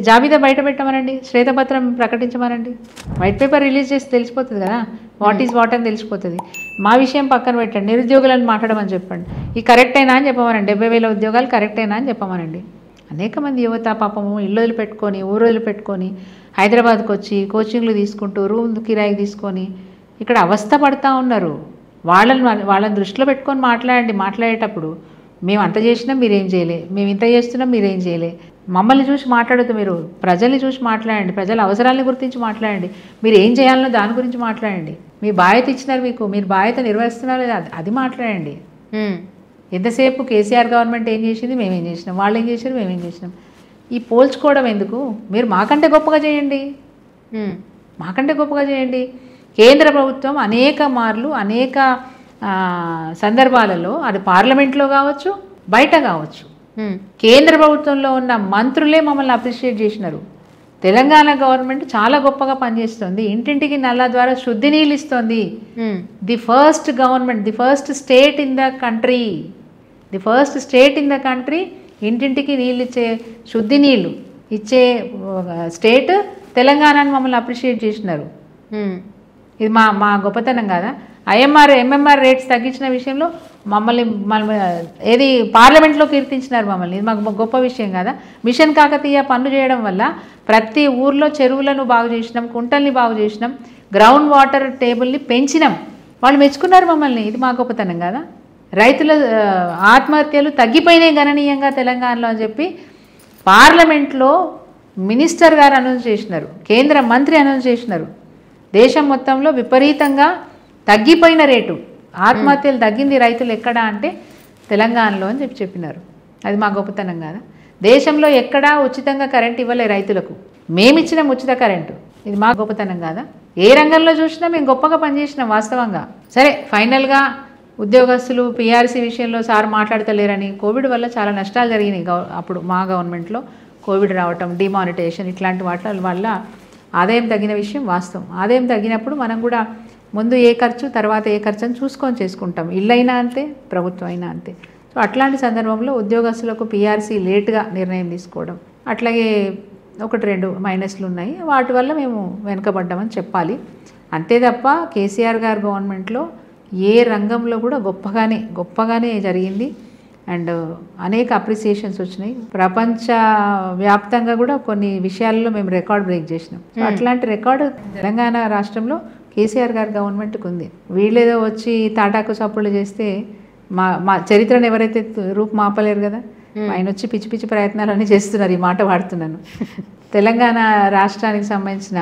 Speaker 2: జాబితా బయట పెట్టమనండి, శ్వేతపత్రం ప్రకటించమనండి, వైట్ పేపర్ రిలీజ్ చేసి తెలిసిపోతుంది కదా, వాట్ ఈజ్ వాట్ అని తెలిసిపోతుంది. మా విషయం పక్కన పెట్టండి, నిరుద్యోగులను మాట్లాడమని చెప్పండి. ఈ కరెక్ట్ అయినా అని చెప్పమనండి, 70,000 ఉద్యోగాలు కరెక్ట్ అయినా అని చెప్పమనండి. అనేక మంది యువత పాపము ఇల్లు వదిలిపెట్టుకొని, ఊరు వదిలిపెట్టుకొని హైదరాబాద్కి వచ్చి కోచింగ్లు తీసుకుంటూ, రూమ్ కిరాయికి తీసుకొని ఇక్కడ అవస్థ పడుతూ ఉన్నారు. వాళ్ళని దృష్టిలో పెట్టుకొని మాట్లాడండి. మాట్లాడేటప్పుడు మేము అంత చేసినా మీరేం చేయలే, మేము ఇంత చేస్తున్నాం మీరేం చేయలే. మమ్మల్ని చూసి మాట్లాడద్దు, మీరు ప్రజల్ని చూసి మాట్లాడండి, ప్రజల అవసరాలను గుర్తించి మాట్లాడండి, మీరు ఏం చేయాలనో దాని గురించి మాట్లాడండి. మీ బాధ్యత ఇచ్చినారు మీకు, మీరు బాధ్యత నిర్వహిస్తున్నారు లేదా అది మాట్లాడండి. ఎంతసేపు కేసీఆర్ గవర్నమెంట్ ఏం చేసింది, మేమేం చేసినాం, వాళ్ళు ఏం చేశారు, మేమేం చేసినాం, ఈ పోల్చుకోవడం ఎందుకు? మీరు మాకంటే గొప్పగా చేయండి, మాకంటే గొప్పగా చేయండి. కేంద్ర ప్రభుత్వం అనేక మార్లు, అనేక సందర్భాలలో, అది పార్లమెంట్లో కావచ్చు, బయట కావచ్చు, కేంద్ర ప్రభుత్వంలో ఉన్న మంత్రులే మమ్మల్ని అప్రిషియేట్ చేసినారు. తెలంగాణ గవర్నమెంట్ చాలా గొప్పగా పనిచేస్తుంది, ఇంటింటికి నల్లా ద్వారా శుద్ధి నీళ్ళు ఇస్తుంది. The first government, the first state in the country, the first state in the country ఇంటింటికి నీళ్ళు ఇచ్చే, శుద్ధి నీళ్ళు ఇచ్చే స్టేట్ తెలంగాణని మమ్మల్ని అప్రిషియేట్ చేసినారు. ఇది మా గొప్పతనం కాదా? ఎంఎంఆర్ రేట్స్ తగ్గించిన విషయంలో మమ్మల్ని ఏది పార్లమెంట్లో కీర్తించినారు మమ్మల్ని, ఇది మాకు గొప్ప విషయం కదా. మిషన్ కాకతీయ పనులు చేయడం వల్ల ప్రతి ఊర్లో చెరువులను బాగు చేసినాం, కుంటల్ని బాగు చేసినాం, గ్రౌండ్ వాటర్ టేబుల్ని పెంచినాం, వాళ్ళు మెచ్చుకున్నారు మమ్మల్ని, ఇది మా గొప్పతనం కదా. రైతుల ఆత్మహత్యలు తగ్గిపోయినాయి గణనీయంగా తెలంగాణలో అని చెప్పి పార్లమెంట్లో మినిస్టర్ గారు అనౌన్స్ చేసినారు, కేంద్ర మంత్రి అనౌన్స్ చేసినారు. దేశం మొత్తంలో విపరీతంగా తగ్గిపోయిన రేటు, ఆత్మహత్యలు తగ్గింది రైతులు ఎక్కడ అంటే తెలంగాణలో అని చెప్పినారు. అది మా గొప్పతనం కాదా? దేశంలో ఎక్కడా ఉచితంగా కరెంట్ ఇవ్వలే రైతులకు, మేమిచ్చినాం ఉచిత కరెంటు. ఇది మా గొప్పతనం కాదా? ఏ రంగంలో చూసినా మేము గొప్పగా పనిచేసినాం వాస్తవంగా. సరే, ఫైనల్గా ఉద్యోగస్తులు పిఆర్సీ విషయంలో సార్ మాట్లాడతలేరని, కోవిడ్ వల్ల చాలా నష్టాలు జరిగినాయి. అప్పుడు మా గవర్నమెంట్లో కోవిడ్ రావటం, డిమానిటైజేషన్ ఇట్లాంటి వాటి వల్ల ఆదాయం తగ్గిన విషయం వాస్తవం. ఆదాయం తగ్గినప్పుడు మనం కూడా ముందు ఏ ఖర్చు తర్వాత ఏ ఖర్చు అని చూసుకొని చేసుకుంటాం. ఇల్లైనా అంతే, ప్రభుత్వం అయినా అంతే. సో అట్లాంటి సందర్భంలో ఉద్యోగస్తులకు పిఆర్సీ లేట్గా నిర్ణయం తీసుకోవడం, అట్లాగే 1-2 మైనస్లు ఉన్నాయి. వాటి వల్ల మేము వెనుకబడ్డామని చెప్పాలి. అంతే తప్ప కేసీఆర్ గారు గవర్నమెంట్లో ఏ రంగంలో కూడా గొప్పగానే జరిగింది. అండ్ అనేక అప్రిసియేషన్స్ వచ్చినాయి. ప్రపంచ వ్యాప్తంగా కూడా కొన్ని విషయాల్లో మేము రికార్డ్ బ్రేక్ చేసినాం. అట్లాంటి రికార్డు తెలంగాణ రాష్ట్రంలో కేసీఆర్ గారి గవర్నమెంట్కి ఉంది. వీళ్ళేదో వచ్చి తాటాకు చప్పుళ్ళు చేస్తే మా చరిత్రను ఎవరైతే రూపుమాపలేరు కదా, ఆయన వచ్చి పిచ్చి పిచ్చి ప్రయత్నాలన్నీ చేస్తున్నారు. ఈ మాట వాడుతున్నాను. తెలంగాణ రాష్ట్రానికి సంబంధించిన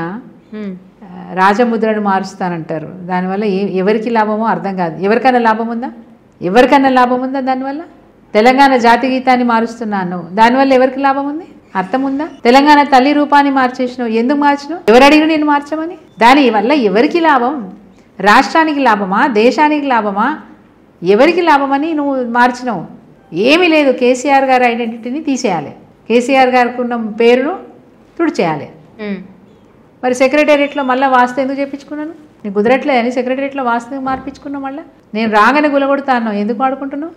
Speaker 2: రాజముద్రను మారుస్తానంటారు. దానివల్ల ఎవరికి లాభమో అర్థం కాదు. ఎవరికైనా లాభం ఉందా దానివల్ల? తెలంగాణ జాతి గీతాన్ని మారుస్తున్నాను, దానివల్ల ఎవరికి లాభం ఉంది? అర్థం ఉందా? తెలంగాణ తల్లి రూపాన్ని మార్చేసినావు, ఎందుకు మార్చినావు? ఎవరు అడిగిన నేను మార్చమని? దాని వల్ల ఎవరికి లాభం? రాష్ట్రానికి లాభమా, దేశానికి లాభమా, ఎవరికి లాభమని నువ్వు మార్చినావు? ఏమీ లేదు. కేసీఆర్ గారి ఐడెంటిటీని తీసేయాలి, కేసీఆర్ గారికి ఉన్న పేరును తుడిచేయాలి. మరి సెక్రటేరియట్లో మళ్ళీ వాస్తు ఎందుకు చెప్పించుకున్నాను? నీకు కుదరట్లేదని సెక్రటేరియట్లో వాస్తు మార్పించుకున్నావు. మళ్ళీ నేను రాగానే గులగొడతాను, ఎందుకు వాడుకుంటున్నావు?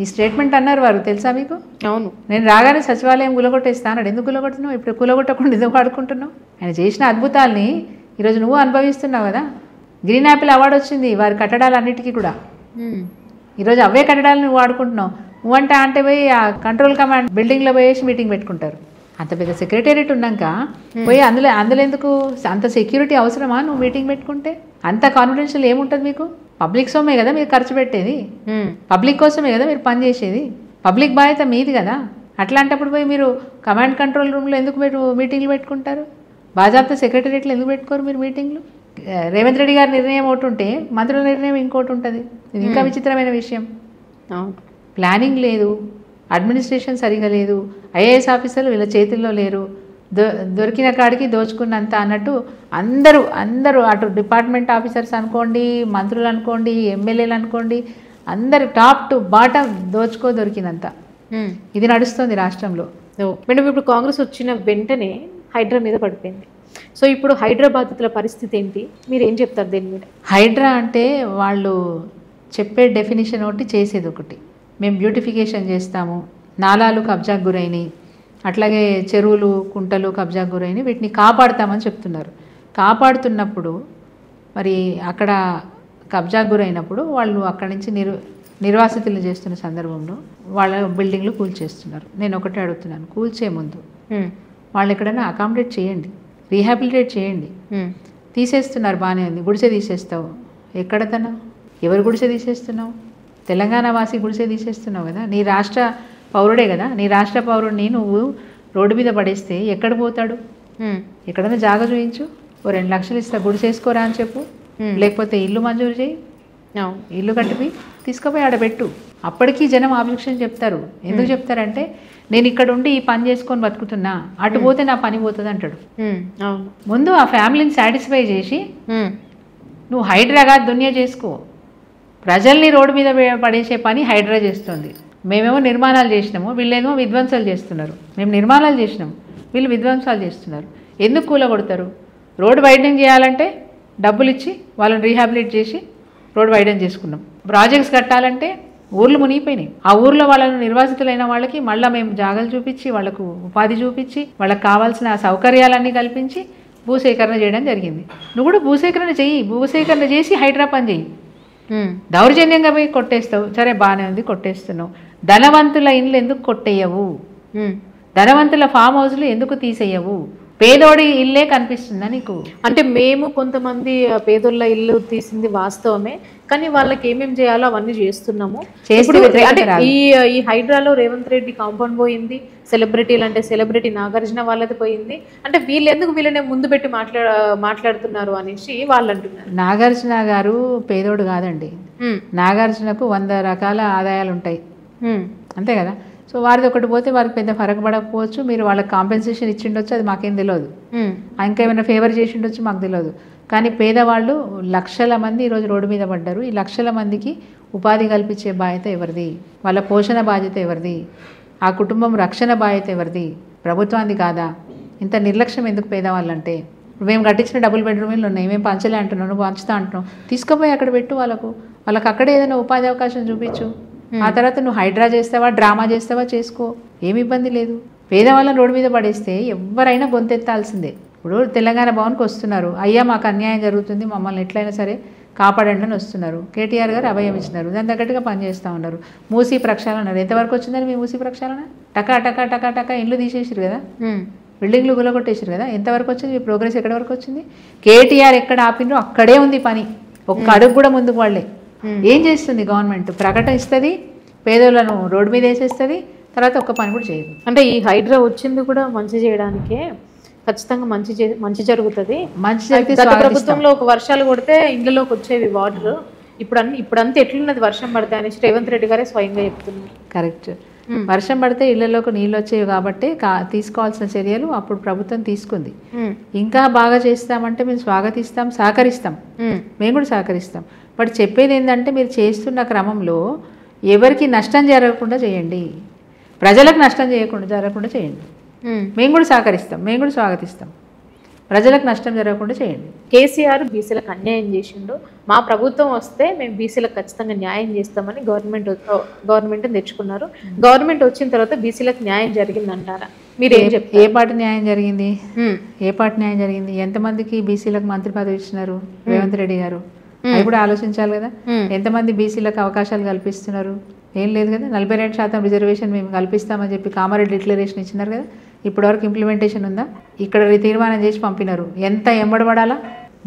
Speaker 2: ఈ స్టేట్మెంట్ అన్నారు వారు, తెలుసా మీకు? అవును, నేను రాగానే సచివాలయం గులగొట్టేస్తాను. ఎందుకు గులగొడుతున్నావు? ఇప్పుడు గులగొట్టకుండా ఎందుకు వాడుకుంటున్నావు? ఆయన చేసిన అద్భుతాల్ని ఈరోజు నువ్వు అనుభవిస్తున్నావు కదా. గ్రీన్ యాపిల్ అవార్డు వచ్చింది వారి కట్టడాలన్నిటికీ కూడా. ఈరోజు అవే కట్టడాలు నువ్వు వాడుకుంటున్నావు. నువ్వంటే పోయి ఆ కంట్రోల్ కమాండ్ బిల్డింగ్లో పోయేసి మీటింగ్ పెట్టుకుంటారు. అంత పెద్ద సెక్రటేరియట్ ఉన్నాక పోయి అందులో ఎందుకు? అంత సెక్యూరిటీ అవసరమా? నువ్వు మీటింగ్ పెట్టుకుంటే అంత కాన్ఫిడెన్షియల్ ఏముంటుంది మీకు? పబ్లిక్ సొమ్మే కదా మీరు ఖర్చు పెట్టేది, పబ్లిక్ కోసమే కదా మీరు పనిచేసేది, పబ్లిక్ బాధ్యత మీది కదా. అట్లాంటప్పుడు పోయి మీరు కమాండ్ కంట్రోల్ రూమ్లో ఎందుకు మీరు మీటింగ్లు పెట్టుకుంటారు? బాజాబ్తా సెక్రటేరియట్లో ఎందుకు పెట్టుకోరు మీరు మీటింగ్లు? రేవంత్ రెడ్డి గారి నిర్ణయం ఒకటి ఉంటే మంత్రుల నిర్ణయం ఇంకోటి ఉంటుంది. ఇది ఇంకా విచిత్రమైన విషయం. ప్లానింగ్ లేదు, అడ్మినిస్ట్రేషన్ సరిగా లేదు, ఐఏఎస్ ఆఫీసర్లు వీళ్ళ చేతుల్లో లేరు, దొరికిన కాడికి దోచుకున్నంత అన్నట్టు అందరూ అటు డిపార్ట్మెంట్ ఆఫీసర్స్ అనుకోండి, మంత్రులు అనుకోండి, ఎమ్మెల్యేలు అనుకోండి, అందరు టాప్ టు బాటమ్ దొరికినంత ఇది నడుస్తుంది రాష్ట్రంలో.
Speaker 1: మేడం, ఇప్పుడు కాంగ్రెస్ వచ్చిన వెంటనే హైడ్రా మీద పడిపోయింది. సో ఇప్పుడు హైదరాబాద్ల పరిస్థితి ఏంటి? మీరు ఏం చెప్తారు దీని మీద?
Speaker 2: హైడ్రా అంటే వాళ్ళు చెప్పే డెఫినేషన్ ఒకటి, చేసేది ఒకటి. మేము బ్యూటిఫికేషన్ చేస్తాము, నాలాలు కబ్జాకు గురైనవి, అట్లాగే చెరువులు కుంటలు కబ్జాకు గురైనవి, వీటిని కాపాడుతామని చెప్తున్నారు. కాపాడుతున్నప్పుడు మరి అక్కడ కబ్జాకు గురైనప్పుడు వాళ్ళు అక్కడి నుంచి నిర్వాసితులు చేస్తున్న సందర్భంలో వాళ్ళ బిల్డింగ్లు కూల్చేస్తున్నారు. నేను ఒకటే అడుగుతున్నాను, కూల్చే ముందు వాళ్ళు ఎక్కడైనా అకామిడేట్ చేయండి, రీహాబిలిటేట్ చేయండి. తీసేస్తున్నారు, బాగానే ఉంది. గుడిసె తీసేస్తావు, ఎక్కడ తన ఎవరు గుడిసె తీసేస్తున్నావు? తెలంగాణ వాసి గుడిసె తీసేస్తున్నావు కదా. నీ రాష్ట్ర పౌరుడే కదా. నీ రాష్ట్ర పౌరుడిని నువ్వు రోడ్డు మీద పడేస్తే ఎక్కడ పోతాడు? ఎక్కడైనా జాగా చూయించు, ఓ 2 లక్షలు ఇస్తా గుడిసేసుకోరా అని చెప్పు, లేకపోతే ఇల్లు మంజూరు చేయి, ఇల్లు కట్టిపోయి తీసుకుపోయి ఆడబెట్టు. అప్పటికీ జనం ఆబ్జెక్షన్ చెప్తారు. ఎందుకు చెప్తారంటే నేను ఇక్కడ ఉండి ఈ పని చేసుకొని బతుకుతున్నా, అటు పోతే నా పని పోతుంది అంటాడు. ముందు ఆ ఫ్యామిలీని సాటిస్ఫై చేసి నువ్వు హైడ్రాగా దునియా చేసుకో. ప్రజల్ని రోడ్డు మీద పడేసే పని హైడ్రా చేస్తుంది. మేమేమో నిర్మాణాలు చేసినాము, వీళ్ళేమో విధ్వంసాలు చేస్తున్నారు. మేము నిర్మాణాలు చేసినాము, వీళ్ళు విధ్వంసాలు చేస్తున్నారు. ఎందుకు కూలగొడతారు? రోడ్డు వైడనింగ్ చేయాలంటే డబ్బులు ఇచ్చి వాళ్ళని రీహాబిలిట్ చేసి రోడ్డు వైడన్ చేసుకున్నాం. ప్రాజెక్ట్స్ కట్టాలంటే ఊర్లు మునిగిపోయినాయి. ఆ ఊర్లో వాళ్ళను నిర్వాసితులైన వాళ్ళకి మళ్ళీ మేము జాగాలు చూపించి, వాళ్ళకు ఉపాధి చూపించి, వాళ్ళకి కావాల్సిన సౌకర్యాలన్నీ కల్పించి భూసేకరణ చేయడం జరిగింది. నువ్వు కూడా భూసేకరణ చెయ్యి, భూసేకరణ చేసి హైడ్రా పని చెయ్యి. దౌర్జన్యంగా పోయి కొట్టేస్తావు, సరే బాగానే ఉంది, కొట్టేస్తున్నావు. ధనవంతుల ఇండ్లు ఎందుకు కొట్టేయవు? ధనవంతుల ఫామ్ హౌస్లు ఎందుకు తీసేయవు? పేదోడి ఇల్లే కనిపిస్తుందా నీకు?
Speaker 1: అంటే మేము కొంతమంది పేదోళ్ళ ఇల్లు తీసింది వాస్తవమే, కానీ వాళ్ళకి ఏమేమి చేయాలో అవన్నీ చేస్తున్నాము. ఈ హైడ్రాలో రేవంత్ రెడ్డి కాంపౌండ్ పోయింది, సెలబ్రిటీలు అంటే సెలబ్రిటీ నాగార్జున వాళ్ళది పోయింది. అంటే వీళ్ళనే ముందు పెట్టి మాట్లాడుతున్నారు అనేసి వాళ్ళు అంటున్నారు.
Speaker 2: నాగార్జున గారు పేదోడు కాదండి. నాగార్జునకు 100 రకాల ఆదాయాలు ఉంటాయి, అంతే కదా. సో వారిది ఒకటి పోతే వారికి పెద్ద ఫరక పడకపోవచ్చు. మీరు వాళ్ళకి కాంపెన్సేషన్ ఇచ్చిండొచ్చు, అది మాకేం తెలియదు. ఇంకా ఏమైనా ఫేవర్ చేసిండొచ్చు, మాకు తెలియదు. కానీ పేదవాళ్ళు లక్షల మంది ఈరోజు రోడ్డు మీద పడ్డారు. ఈ లక్షల మందికి ఉపాధి కల్పించే బాధ్యత ఎవరిది? వాళ్ళ పోషణ బాధ్యత ఎవరిది? ఆ కుటుంబం రక్షణ బాధ్యత ఎవరిది? ప్రభుత్వానికి కాదా? ఇంత నిర్లక్ష్యం ఎందుకు పేదవాళ్ళంటే? మేము కట్టించిన డబుల్ బెడ్రూమ్లు ఉన్నాయి, మేము పంచలే అంటున్నాం, నువ్వు పంచుతా అంటున్నావు. తీసుకుపోయి అక్కడ పెట్టు, వాళ్ళకి అక్కడే ఏదైనా ఉపాధి అవకాశం చూపించు. ఆ తర్వాత నువ్వు హైడ్రా చేస్తావా, డ్రామా చేస్తావా, చేసుకో, ఏమి ఇబ్బంది లేదు. పేదవాళ్ళని రోడ్డు మీద పడేస్తే ఎవరైనా గొంతెత్తాల్సిందే. ఇప్పుడు తెలంగాణ భవన్కి వస్తున్నారు, అయ్యా మాకు అన్యాయం జరుగుతుంది, మమ్మల్ని ఎట్లయినా సరే కాపాడండి అని వస్తున్నారు. కేటీఆర్ గారు అభయం ఇచ్చినారు, దాని తగ్గట్టుగా పనిచేస్తూ ఉన్నారు. మూసీ ప్రక్షాళన అన్నారు. ఎంతవరకు వచ్చిందని మీ మూసీ ప్రక్షాళన? టకా టకా టకా టకా ఇండ్లు తీసేసారు కదా, బిల్డింగ్లు గులగొట్టేసారు కదా. ఎంతవరకు వచ్చింది మీ ప్రోగ్రెస్? ఎక్కడి వరకు వచ్చింది? కేటీఆర్ ఎక్కడ ఆపినో అక్కడే ఉంది పని, ఒక్క అడుగు కూడా ముందుకు వాళ్ళే. ఏం చేస్తుంది గవర్నమెంట్? ప్రకటిస్తుంది, పేదోళ్ళను రోడ్డు మీద వేసేస్తుంది, తర్వాత ఒక్క పని కూడా చేయదు.
Speaker 1: అంటే ఈ హైడ్రా వచ్చింది కూడా మంచి చేయడానికే, ఖచ్చితంగా మంచి జరుగుతుంది. గత ప్రభుత్వంలో ఒక వర్షాలు కొడితే ఇండ్లలోకి వచ్చేవి వాటర్, ఇప్పుడంతా ఎట్లున్నది వర్షం పడితే అనేసి రేవంత్ రెడ్డి గారే స్వయంగా చెప్తున్నారు.
Speaker 2: కరెక్ట్. వర్షం పడితే ఇళ్లలోకి నీళ్ళు వచ్చేవి కాబట్టి తీసుకోవాల్సిన చర్యలు అప్పుడు ప్రభుత్వం తీసుకుంది. ఇంకా బాగా చేస్తామంటే మేము స్వాగతిస్తాం, సహకరిస్తాం, మేము కూడా సహకరిస్తాం. బట్ చెప్పేది ఏంటంటే మీరు చేస్తున్న క్రమంలో ఎవరికి నష్టం జరగకుండా చేయండి, ప్రజలకు నష్టం జరగకుండా చేయండి. మేము కూడా సహకరిస్తాం, మేము కూడా స్వాగతిస్తాం. ప్రజలకు నష్టం జరగకుండా చేయండి.
Speaker 1: కేసీఆర్ బీసీలకు అన్యాయం చేసిండు, మా ప్రభుత్వం వస్తే మేము బీసీలకు ఖచ్చితంగా న్యాయం చేస్తామని గవర్నమెంట్ తెచ్చుకున్నారు. గవర్నమెంట్ వచ్చిన తర్వాత బీసీలకు న్యాయం జరిగిందంటారా? మీరు ఏం చెప్తారు?
Speaker 2: ఏ పార్టీ న్యాయం జరిగింది? ఏ పార్టీ న్యాయం జరిగింది? ఎంతమందికి బీసీలకు మంత్రి పదవి ఇచ్చినారు రేవంత్ రెడ్డి గారు? అది కూడా ఆలోచించాలి కదా. ఎంతమంది బీసీలకు అవకాశాలు కల్పిస్తున్నారు? ఏం లేదు కదా. 42% రిజర్వేషన్ మేము కల్పిస్తామని చెప్పి కామారెడ్డి డిక్లరేషన్ ఇచ్చినారు కదా. ఇప్పటివరకు ఇంప్లిమెంటేషన్ ఉందా? ఇక్కడ తీర్మానం చేసి పంపినారు. ఎంత ఎంబడబడాలా?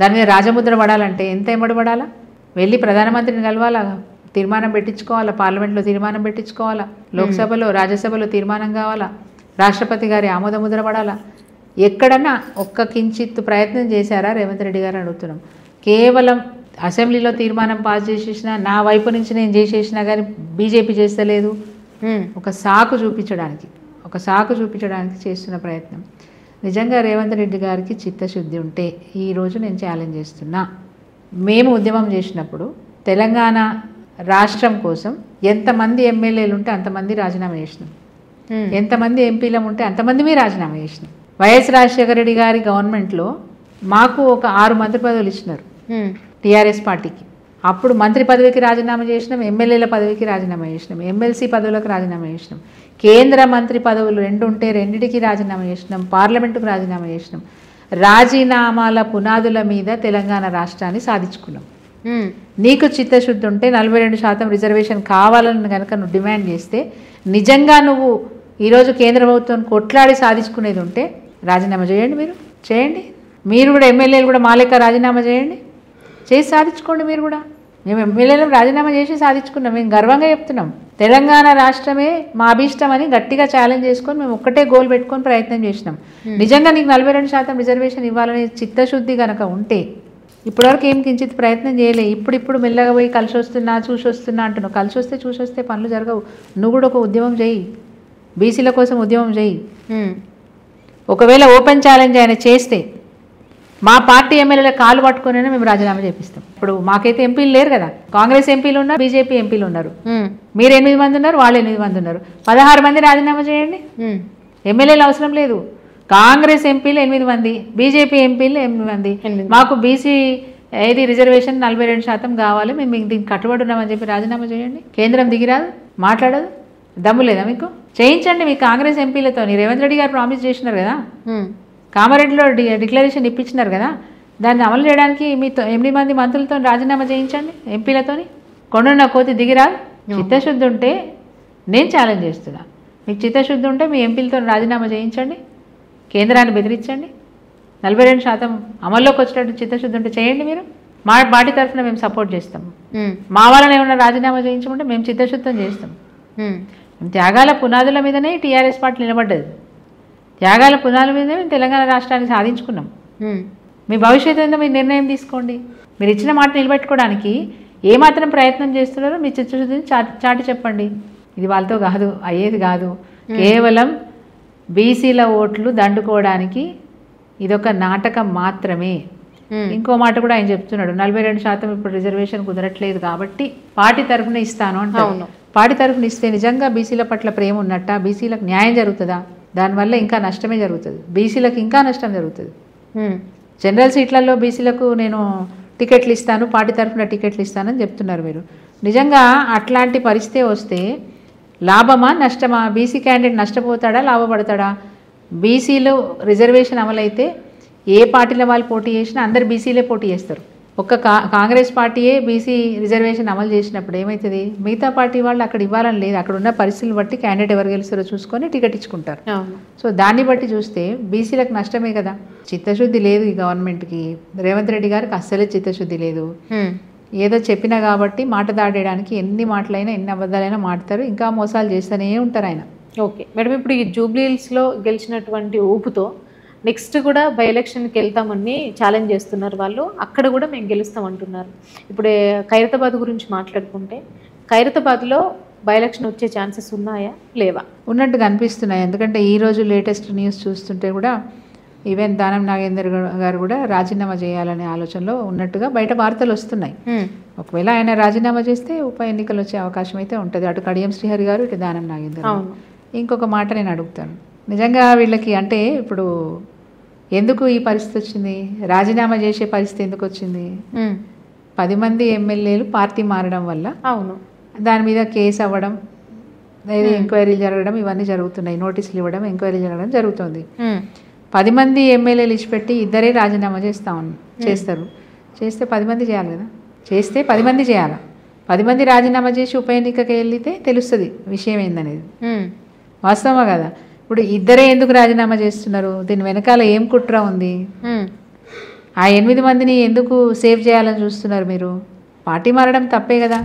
Speaker 2: దాని మీద రాజముద్ర పడాలంటే ఎంత ఎంబడబడాలా? వెళ్ళి ప్రధానమంత్రిని కలవాలా, తీర్మానం పెట్టించుకోవాలా, పార్లమెంట్లో తీర్మానం పెట్టించుకోవాలా, లోక్సభలో రాజ్యసభలో తీర్మానం కావాలా, రాష్ట్రపతి గారి ఆమోదముద్ర పడాలా. ఎక్కడన్నా ఒక్క కించిత్తు ప్రయత్నం చేశారా రేవంత్ రెడ్డి గారు అడుగుతున్నాం. కేవలం అసెంబ్లీలో తీర్మానం పాస్ చేసేసినా, నా వైపు నుంచి నేను చేసేసినా కానీ బీజేపీ చేస్తలేదు, ఒక సాకు చూపించడానికి చేస్తున్న ప్రయత్నం. నిజంగా రేవంత్ రెడ్డి గారికి చిత్తశుద్ధి ఉంటే ఈరోజు నేను ఛాలెంజ్ చేస్తున్నా. మేము ఉద్యమం చేసినప్పుడు తెలంగాణ రాష్ట్రం కోసం ఎంతమంది ఎమ్మెల్యేలు ఉంటే అంతమంది రాజీనామా చేసినాం, ఎంతమంది ఎంపీలం ఉంటే అంతమంది మీ రాజీనామా చేసినాం. వైఎస్ రాజశేఖర రెడ్డి గారి గవర్నమెంట్లో మాకు ఒక 6 మంత్రి పదవులు ఇచ్చినారు టీఆర్ఎస్ పార్టీకి. అప్పుడు మంత్రి పదవికి రాజీనామా చేసినాం, ఎమ్మెల్యేల పదవికి రాజీనామా చేసినాం, ఎమ్మెల్సీ పదవులకు రాజీనామా చేసినాం, కేంద్ర మంత్రి పదవులు 2 ఉంటే 2టికి రాజీనామా చేసినాం, పార్లమెంటుకు రాజీనామా చేసినాం. రాజీనామాల పునాదుల మీద తెలంగాణ రాష్ట్రాన్ని సాధించుకున్నాం. నీకు చిత్తశుద్ధి ఉంటే 42% రిజర్వేషన్ కావాలని కనుక నువ్వు డిమాండ్ చేస్తే, నిజంగా నువ్వు ఈరోజు కేంద్ర ప్రభుత్వం కొట్లాడి సాధించుకునేది ఉంటే రాజీనామా చేయండి. మీరు కూడా ఎమ్మెల్యేలు కూడా మా లెక్క రాజీనామా చేసి సాధించుకోండి. మీరు కూడా, మేము ఎమ్మెల్యేలు రాజీనామా చేసి సాధించుకున్నాం, మేము గర్వంగా చెప్తున్నాం. తెలంగాణ రాష్ట్రమే మా అభీష్టం అని గట్టిగా ఛాలెంజ్ చేసుకొని మేము ఒక్కటే గోల్ పెట్టుకొని ప్రయత్నం చేసినాం. నిజంగా నీకు 42% రిజర్వేషన్ ఇవ్వాలనే చిత్తశుద్ధి కనుక ఉంటే ఇప్పటివరకు ఏం కించిత్ ప్రయత్నం చేయలే. ఇప్పుడు మెల్లగా పోయి కలిసి వస్తున్నా చూసి వస్తున్నా అంటున్నావు. కలిసి వస్తే చూసి వస్తే పనులు జరగవు. నువ్వు కూడా ఒక ఉద్యమం చేయి, బీసీల కోసం ఉద్యమం చేయి. ఒకవేళ ఓపెన్ ఛాలెంజ్ ఆయన చేస్తే మా పార్టీ ఎమ్మెల్యేల కాలు పట్టుకునే మేము రాజీనామా చేపిస్తాం. ఇప్పుడు మాకైతే ఎంపీలు లేరు కదా, కాంగ్రెస్ ఎంపీలు ఉన్నారు, బీజేపీ ఎంపీలు ఉన్నారు. మీరు 8 మంది ఉన్నారు, వాళ్ళు 8 మంది ఉన్నారు. 16 మంది రాజీనామా చేయండి. ఎమ్మెల్యేలు అవసరం లేదు. కాంగ్రెస్ ఎంపీలు 8 మంది, బీజేపీ ఎంపీలు 8 మంది. మాకు బీసీ రిజర్వేషన్ 42% కావాలి, మేము దీనికి కట్టుబడి ఉన్నామని చెప్పి రాజీనామా చేయండి. కేంద్రం దిగిరాదు, మాట్లాడదు. దమ్ము లేదా మీకు? చేయించండి మీ కాంగ్రెస్ ఎంపీలతో. రేవంత్ రెడ్డి గారు ప్రామిస్ చేసినారు కదా, కామారెడ్డిలో డిక్లరేషన్ ఇప్పించినారు కదా, దాన్ని అమలు చేయడానికి మీతో 8 మంది మంత్రులతో రాజీనామా చేయించండి, ఎంపీలతోని. కొండన్న కోతి దిగిరాదు. చిత్తశుద్ధి ఉంటే నేను ఛాలెంజ్ చేస్తున్నా, మీకు చిత్తశుద్ధి ఉంటే మీ ఎంపీలతో రాజీనామా చేయించండి, కేంద్రాన్ని బెదిరించండి. 42% అమల్లోకి వచ్చేటట్టు చిత్తశుద్ధి ఉంటే చేయండి మీరు. మా పార్టీ తరఫున మేము సపోర్ట్ చేస్తాం. మా వాళ్ళని ఏమైనా రాజీనామా చేయించుకుంటే మేము చిత్తశుద్ధం చేస్తాం. త్యాగాల పునాదుల మీదనే టీఆర్ఎస్ పార్టీ నిలబడ్డది. త్యాగాల పునాదుల మీదనే మేము తెలంగాణ రాష్ట్రాన్ని సాధించుకున్నాం. మీ భవిష్యత్తు ఏందో మీరు నిర్ణయం తీసుకోండి. మీరు ఇచ్చిన మాట నిలబెట్టుకోవడానికి ఏమాత్రం ప్రయత్నం చేస్తున్నారో మీ చిత్తశుద్ధిని చాటి చెప్పండి. ఇది వాళ్ళతో కాదు, అయ్యేది కాదు. కేవలం బీసీల ఓట్లు దండుకోవడానికి ఇదొక నాటకం మాత్రమే. ఇంకో మాట కూడా ఆయన చెప్తున్నాడు, 42% ఇప్పుడు రిజర్వేషన్ కుదరట్లేదు కాబట్టి పార్టీ తరఫున ఇస్తాను అంటాను. పార్టీ తరఫున ఇస్తే నిజంగా బీసీల పట్ల ప్రేమ ఉన్నట్ట? బీసీలకు న్యాయం జరుగుతుందా? దానివల్ల ఇంకా నష్టమే జరుగుతుంది. బీసీలకు ఇంకా నష్టం జరుగుతుంది. జనరల్ సీట్లలో బీసీలకు నేను టికెట్లు ఇస్తాను, పార్టీ తరఫున టికెట్లు ఇస్తానని చెప్తున్నారు మీరు. నిజంగా అట్లాంటి పరిస్థితి వస్తే లాభమా నష్టమా? బీసీ క్యాండిడేట్ నష్టపోతాడా లాభపడతాడా? బీసీలో రిజర్వేషన్ అమలైతే ఏ పార్టీల వాళ్ళు పోటీ చేసినా అందరు బీసీలే పోటీ చేస్తారు. ఒక్క కాంగ్రెస్ పార్టీయే బీసీ రిజర్వేషన్ అమలు చేసినప్పుడు ఏమవుతుంది? మిగతా పార్టీ వాళ్ళు అక్కడ ఇవ్వాలని లేదు. అక్కడ ఉన్న పరిస్థితులు బట్టి క్యాండిడేట్ ఎవరు గెలుస్తారో చూసుకొని టికెట్ ఇచ్చుకుంటారు. సో దాన్ని బట్టి చూస్తే బీసీలకు నష్టమే కదా. చిత్తశుద్ధి లేదు ఈ గవర్నమెంట్కి. రేవంత్ రెడ్డి గారికి అస్సలే చిత్తశుద్ధి లేదు. ఏదో చెప్పినా కాబట్టి మాట దాడేయడానికి ఎన్ని మాటలైనా ఎన్ని అబద్ధాలైనా మాట్లాడతారు. ఇంకా మోసాలు చేస్తూనే ఉంటారు ఆయన.
Speaker 1: ఓకే మేడం, ఇప్పుడు ఈ జూబ్లీహిల్స్లో గెలిచినటువంటి ఊపుతో నెక్స్ట్ కూడా బై ఎలక్షన్కి వెళ్తామని ఛాలెంజ్ చేస్తున్నారు వాళ్ళు. అక్కడ కూడా మేము గెలుస్తాం అంటున్నారు. ఇప్పుడు ఖైరతాబాద్ గురించి మాట్లాడుకుంటే ఖైరతాబాద్లో బై ఎలక్షన్ వచ్చే ఛాన్సెస్ ఉన్నాయా లేవా?
Speaker 2: ఉన్నట్టుగా అనిపిస్తున్నాయి. ఎందుకంటే ఈరోజు లేటెస్ట్ న్యూస్ చూస్తుంటే కూడా ఈవెన్ దానం నాగేందర్ గారు కూడా రాజీనామా చేయాలనే ఆలోచనలో ఉన్నట్టుగా బయట వార్తలు వస్తున్నాయి. ఒకవేళ ఆయన రాజీనామా చేస్తే ఉప ఎన్నికలు వచ్చే అవకాశం అయితే ఉంటుంది. అటు కడియం శ్రీహరి గారు, ఇటు దానం నాగేందర్. ఇంకొక మాట నేను అడుగుతాను, నిజంగా వీళ్ళకి అంటే ఇప్పుడు ఎందుకు ఈ పరిస్థితి వచ్చింది? రాజీనామా చేసే పరిస్థితి ఎందుకు వచ్చింది? 10 మంది ఎమ్మెల్యేలు పార్టీ మారడం వల్ల
Speaker 1: అవును
Speaker 2: దాని మీద కేసు అవ్వడం, ఎంక్వైరీలు జరగడం, ఇవన్నీ జరుగుతున్నాయి. నోటీసులు ఇవ్వడం, ఎంక్వైరీ జరగడం జరుగుతుంది. 10 మంది ఎమ్మెల్యేలు ఇచ్చిపెట్టి ఇద్దరే రాజీనామా చేస్తారు. చేస్తే 10 మంది చేయాలి కదా. చేస్తే 10 మంది చేయాలి. 10 మంది రాజీనామా చేసి ఉప ఎన్నికకి వెళ్తే తెలుస్తుంది విషయం ఏందనేది. వాస్తవమా కదా? ఇప్పుడు ఇద్దరే ఎందుకు రాజీనామా చేస్తున్నారు? దీని వెనకాల ఏం కుట్ర ఉంది? ఆ 8 మందిని ఎందుకు సేవ్ చేయాలని చూస్తున్నారు మీరు? పార్టీ మారడం తప్పే కదా.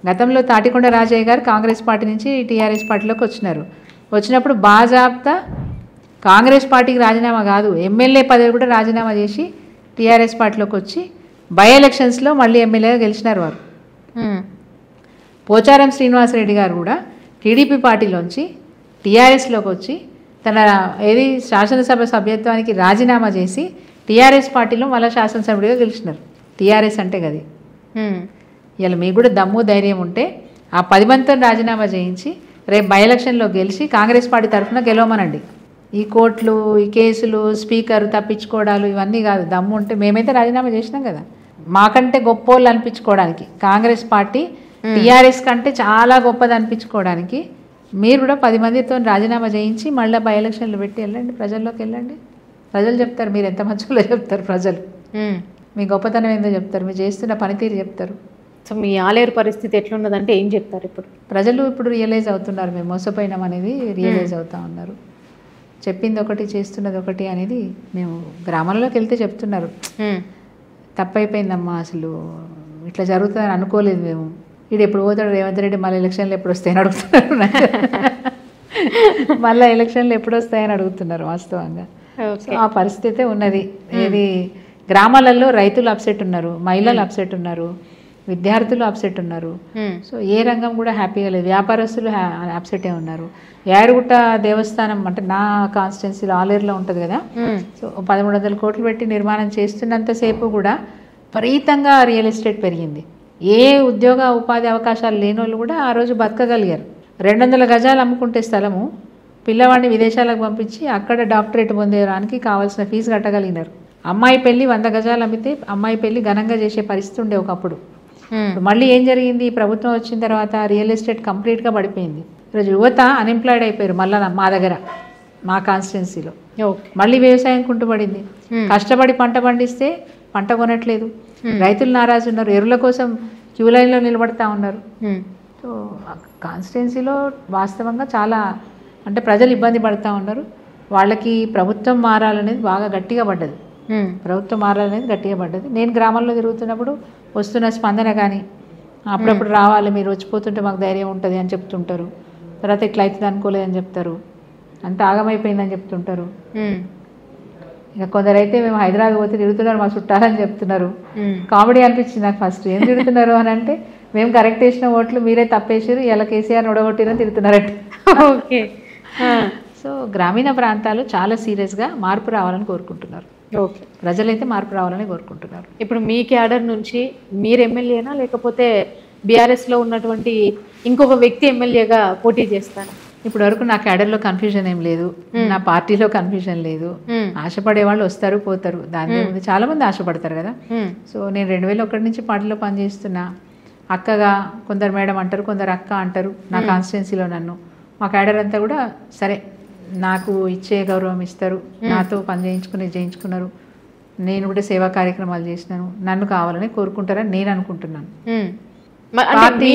Speaker 2: గతంలో తాటికొండ రాజయ్య గారు కాంగ్రెస్ పార్టీ నుంచి టీఆర్ఎస్ పార్టీలోకి వచ్చినప్పుడు బాజాబ్తా కాంగ్రెస్ పార్టీకి రాజీనామా కాదు, ఎమ్మెల్యే పదవి కూడా రాజీనామా చేసి టీఆర్ఎస్ పార్టీలోకి వచ్చి బై ఎలక్షన్స్లో మళ్ళీ ఎమ్మెల్యేగా గెలిచినారు వారు. పోచారం శ్రీనివాసరెడ్డి గారు కూడా టీడీపీ పార్టీలోంచి టీఆర్ఎస్లోకి వచ్చి తన శాసనసభ సభ్యత్వానికి రాజీనామా చేసి టీఆర్ఎస్ పార్టీలో మళ్ళీ శాసనసభ్యుడిగా గెలిచినారు. టీఆర్ఎస్ అంటే గది. ఇలా మీకు కూడా దమ్ము ధైర్యం ఉంటే ఆ 10 మందితో రాజీనామా చేయించి రేపు బై ఎలక్షన్లో గెలిచి కాంగ్రెస్ పార్టీ తరఫున గెలవమనండి. ఈ కోర్టులు, ఈ కేసులు, స్పీకర్ తప్పించుకోవడాలు ఇవన్నీ కాదు. దమ్ము ఉంటే మేమైతే రాజీనామా చేసినాం కదా. మాకంటే గొప్పోళ్ళు అనిపించుకోవడానికి, కాంగ్రెస్ పార్టీ టీఆర్ఎస్ కంటే చాలా గొప్పది అనిపించుకోవడానికి మీరు కూడా 10 మందితో రాజీనామా చేయించి మళ్ళీ బై ఎలక్షన్లు పెట్టి వెళ్ళండి, ప్రజల్లోకి వెళ్ళండి. ప్రజలు చెప్తారు మీరు ఎంత మంచిగా చెప్తారు. ప్రజలు మీ గొప్పతనం ఏందో చెప్తారు, మీరు చేస్తున్న పనితీరు చెప్తారు.
Speaker 1: సో మీ ఆలేరు పరిస్థితి ఎట్లున్నదంటే ఏం చెప్తారు? ఇప్పుడు
Speaker 2: ప్రజలు ఇప్పుడు రియలైజ్ అవుతున్నారు, మేము మోసపోయినాం అనేది రియలైజ్ అవుతూ ఉన్నారు. చెప్పింది ఒకటి చేస్తున్నది ఒకటి అనేది మేము గ్రామాల్లోకి వెళ్తే చెప్తున్నారు. తప్పైపోయిందమ్మా, అసలు ఇట్లా జరుగుతుందని అనుకోలేదు మేము. ఇది ఎప్పుడు పోతాడు రేవంత్ రెడ్డి, మళ్ళీ ఎలక్షన్లు ఎప్పుడు వస్తాయని అడుగుతున్నారు. మళ్ళీ ఎలక్షన్లు ఎప్పుడు వస్తాయని అడుగుతున్నారు వాస్తవంగా. ఆ పరిస్థితి ఉన్నది. ఏది గ్రామాలలో రైతులు అప్సెట్ ఉన్నారు, మహిళలు అప్సెట్ ఉన్నారు, విద్యార్థులు అప్సెట్ ఉన్నారు. సో ఏ రంగం కూడా హ్యాపీగా లేదు. వ్యాపారస్తులు అప్సెటే ఉన్నారు. యారుగుట్ట దేవస్థానం అంటే నా కాన్స్టిట్యున్సీలో ఆలేరులో ఉంటుంది కదా. సో 1300 కోట్లు పెట్టి నిర్మాణం చేస్తున్నంతసేపు కూడా విపరీతంగా రియల్ ఎస్టేట్ పెరిగింది. ఏ ఉద్యోగ ఉపాధి అవకాశాలు లేని వాళ్ళు కూడా ఆ రోజు బతకగలిగారు. 200 గజాలు అమ్ముకుంటే స్థలము పిల్లవాడిని విదేశాలకు పంపించి అక్కడ డాక్టరేట్ పొందేదానికి కావాల్సిన ఫీజు కట్టగలిగినారు. అమ్మాయి పెళ్లి 100 గజాలు అమ్మితే అమ్మాయి పెళ్లి ఘనంగా చేసే పరిస్థితి ఉండే ఒకప్పుడు. మళ్ళీ ఏం జరిగింది? ప్రభుత్వం వచ్చిన తర్వాత రియల్ ఎస్టేట్ కంప్లీట్గా పడిపోయింది. ఈరోజు యువత అన్ఎంప్లాయిడ్ అయిపోయారు. మళ్ళీ మా దగ్గర మా కాన్స్టిట్యున్సీలో మళ్ళీ వ్యవసాయం కుంటుపడింది. కష్టపడి పంట పండిస్తే పంట కొనట్లేదు. రైతులు నారాజు ఉన్నారు, ఎరువుల కోసం క్యూ లైన్లో నిలబడతా ఉన్నారు. సో కాన్స్టిట్యున్సీలో వాస్తవంగా చాలా అంటే ప్రజలు ఇబ్బంది పడుతూ ఉన్నారు. వాళ్ళకి ప్రభుత్వం మారాలనేది బాగా గట్టిగా పడ్డది. ప్రభుత్వం మారాలనేది గట్టిగా పడ్డది. నేను గ్రామాల్లో తిరుగుతున్నప్పుడు వస్తున్న స్పందన కానీ అప్పుడప్పుడు రావాలి, మీరు వచ్చిపోతుంటే మాకు ధైర్యం ఉంటుంది అని చెప్తుంటారు. తర్వాత ఇట్లా అవుతుంది అనుకోలేదని చెప్తారు, అంత ఆగమైపోయిందని చెప్తుంటారు. ఇక కొందరైతే మేము హైదరాబాద్ పోతే తిరుగుతున్నారు మా చుట్టాలని చెప్తున్నారు. కామెడీ అనిపించింది నాకు ఫస్ట్. ఏం తిరుగుతున్నారు అని అంటే, మేము కరెక్ట్ వేసిన ఓట్లు మీరే తప్పేసారు, ఇలా కేసీఆర్ ఒడగొట్టిరని తిరుగుతున్నారంట.
Speaker 1: ఓకే.
Speaker 2: సో గ్రామీణ ప్రాంతాలు చాలా సీరియస్గా మార్పు రావాలని కోరుకుంటున్నారు.
Speaker 1: ఓకే,
Speaker 2: ప్రజలైతే మార్పు రావాలని కోరుకుంటున్నారు.
Speaker 1: ఇప్పుడు మీ క్యాడర్ నుంచి మీరు ఎమ్మెల్యేనా లేకపోతే బీఆర్ఎస్లో ఉన్నటువంటి ఇంకొక వ్యక్తి ఎమ్మెల్యేగా పోటీ చేస్తాను?
Speaker 2: ఇప్పటి వరకు నా క్యాడర్లో కన్ఫ్యూజన్ ఏం లేదు, నా పార్టీలో కన్ఫ్యూజన్ లేదు. ఆశపడే వాళ్ళు వస్తారు పోతారు, దాని ముందు చాలా మంది ఆశపడతారు కదా. సో నేను 2001 నుంచి పార్టీలో పనిచేస్తున్నా. అక్కగా కొందరు మేడం అంటారు, కొందరు అక్క అంటారు నా కాన్స్టిట్యున్సీలో. నన్ను మా క్యాడర్ అంతా కూడా సరే నాకు ఇచ్చే గౌరవం ఇస్తారు, నాతో పని చేయించుకున్నారు. నేను కూడా సేవా కార్యక్రమాలు చేసినాను, నన్ను కావాలని కోరుకుంటారని నేను అనుకుంటున్నాను. పార్టీ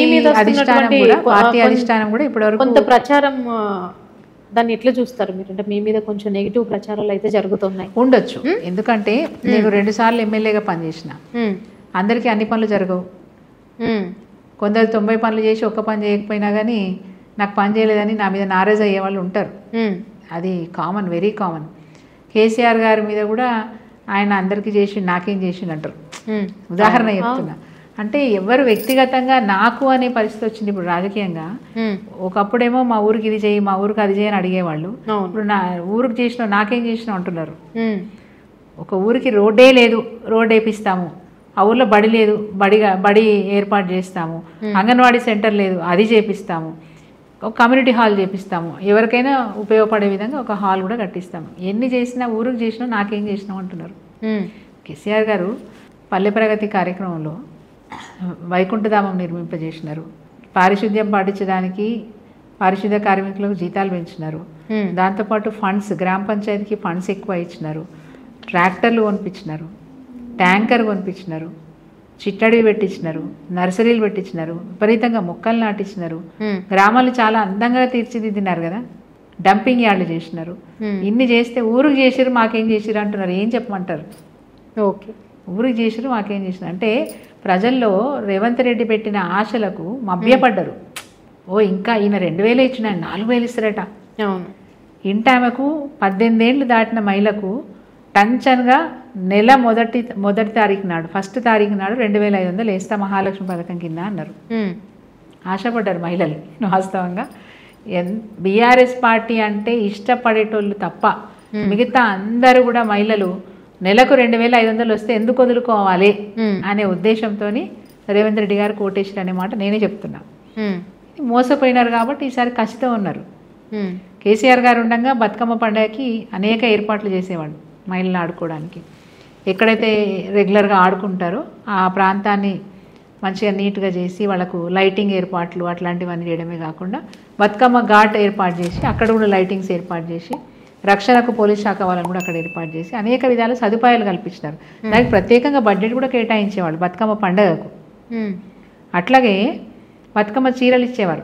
Speaker 2: అధిష్టానం కూడా ఇప్పటివరకు
Speaker 1: కొంత ప్రచారం దాన్ని ఎట్లా చూస్తారు మీరు? అంటే మీ మీద కొంచెం నెగిటివ్ ప్రచారాలు అయితే జరుగుతున్నాయి.
Speaker 2: ఉండొచ్చు, ఎందుకంటే నేను 2 సార్లు ఎమ్మెల్యేగా పనిచేసిన. అందరికీ అన్ని పనులు జరగవు. కొందరు 90 పనులు చేసి ఒక్క పని చేయకపోయినా కానీ నాకు పని చేయలేదని నా మీద నారాజ్ అయ్యే వాళ్ళు ఉంటారు. అది కామన్, వెరీ కామన్. కేసీఆర్ గారి మీద కూడా ఆయన అందరికీ చేసి నాకేం చేసిండు అంటారు. ఉదాహరణ చెప్తున్నా. అంటే ఎవరు వ్యక్తిగతంగా నాకు అనే పరిస్థితి వచ్చింది ఇప్పుడు రాజకీయంగా. ఒకప్పుడేమో మా ఊరికి ఇది చేయి, మా ఊరికి అది చేయని అడిగేవాళ్ళు. ఇప్పుడు నా ఊరికి చేసినావు, నాకేం చేసినావు అంటున్నారు. ఒక ఊరికి రోడ్డే లేదు, రోడ్ వేపిస్తాము. ఆ ఊర్లో బడి లేదు, బడి ఏర్పాటు చేస్తాము. అంగన్వాడీ సెంటర్ లేదు, అది చేపిస్తాము. ఒక కమ్యూనిటీ హాల్ చేపిస్తాము. ఎవరికైనా ఉపయోగపడే విధంగా ఒక హాల్ కూడా కట్టిస్తాము. ఎన్ని చేసినా ఊరికి చేసినావు, నాకేం చేసినావు అంటున్నారు. కేసీఆర్ గారు పల్లె ప్రగతి కార్యక్రమంలో వైకుంఠధామం నిర్మింపజేసినారు. పారిశుద్ధ్యం పాటించడానికి పారిశుద్ధ్య కార్మికులకు జీతాలు పెంచినారు. దాంతోపాటు ఫండ్స్, గ్రామ పంచాయతీకి ఫండ్స్ ఎక్కువ ఇచ్చినారు. ట్రాక్టర్లు కొనిపించినారు, ట్యాంకర్ కొనిపించినారు, చిట్టడివి పెట్టించినారు, నర్సరీలు పెట్టించినారు, విపరీతంగా మొక్కలు నాటించినారు. గ్రామాలు చాలా అందంగా తీర్చిదిద్దినారు కదా. డంపింగ్ యార్డ్లు చేసినారు. ఇన్ని చేస్తే ఊరికి చేసిరు, మాకేం చేసిరు అంటున్నారు. ఏం చెప్పమంటారు?
Speaker 1: ఓకే,
Speaker 2: ఊరికి చేసిరు, మాకేం చేసిరు అంటే ప్రజల్లో రేవంత్ రెడ్డి పెట్టిన ఆశలకు మభ్యపడ్డరు. ఓ ఇంకా ఈయన 2000 ఇచ్చిన 4000 ఇస్తారట. ఇంట ఆమెకు 18 ఏళ్ళు దాటిన మహిళకు టంచన్గా నెల మొదటి తారీఖు నాడు, 1st తారీఖు నాడు 2500 వేస్తా మహాలక్ష్మి పథకం కింద అన్నారు. ఆశపడ్డారు మహిళలు. వాస్తవంగా బీఆర్ఎస్ పార్టీ అంటే ఇష్టపడేటోళ్ళు తప్ప మిగతా అందరూ కూడా మహిళలు నెలకు 2500 వస్తే ఎందుకు వదులుకోవాలి అనే ఉద్దేశంతో రేవంత్ రెడ్డి గారు కోటేశ్వరి అనే మాట నేనే చెప్తున్నా. మోసపోయినారు కాబట్టి ఈసారి కసితో ఉన్నారు. కేసీఆర్ గారు ఉండగా బతుకమ్మ పండుగకి అనేక ఏర్పాట్లు చేసేవాడు మహిళలు ఆడుకోవడానికి. ఎక్కడైతే రెగ్యులర్గా ఆడుకుంటారో ఆ ప్రాంతాన్ని మంచిగా నీట్గా చేసి వాళ్ళకు లైటింగ్ ఏర్పాట్లు అట్లాంటివన్నీ చేయడమే కాకుండా బతుకమ్మ ఘాట్ ఏర్పాటు చేసి అక్కడ కూడా లైటింగ్స్ ఏర్పాటు చేసి రక్షణకు పోలీస్ శాఖ వాళ్ళని కూడా అక్కడ ఏర్పాటు చేసి అనేక విధాల సదుపాయాలు కల్పించినారు. దానికి ప్రత్యేకంగా బడ్జెట్ కూడా కేటాయించేవాళ్ళు బతుకమ్మ పండుగకు. అట్లాగే బతుకమ్మ చీరలు ఇచ్చేవారు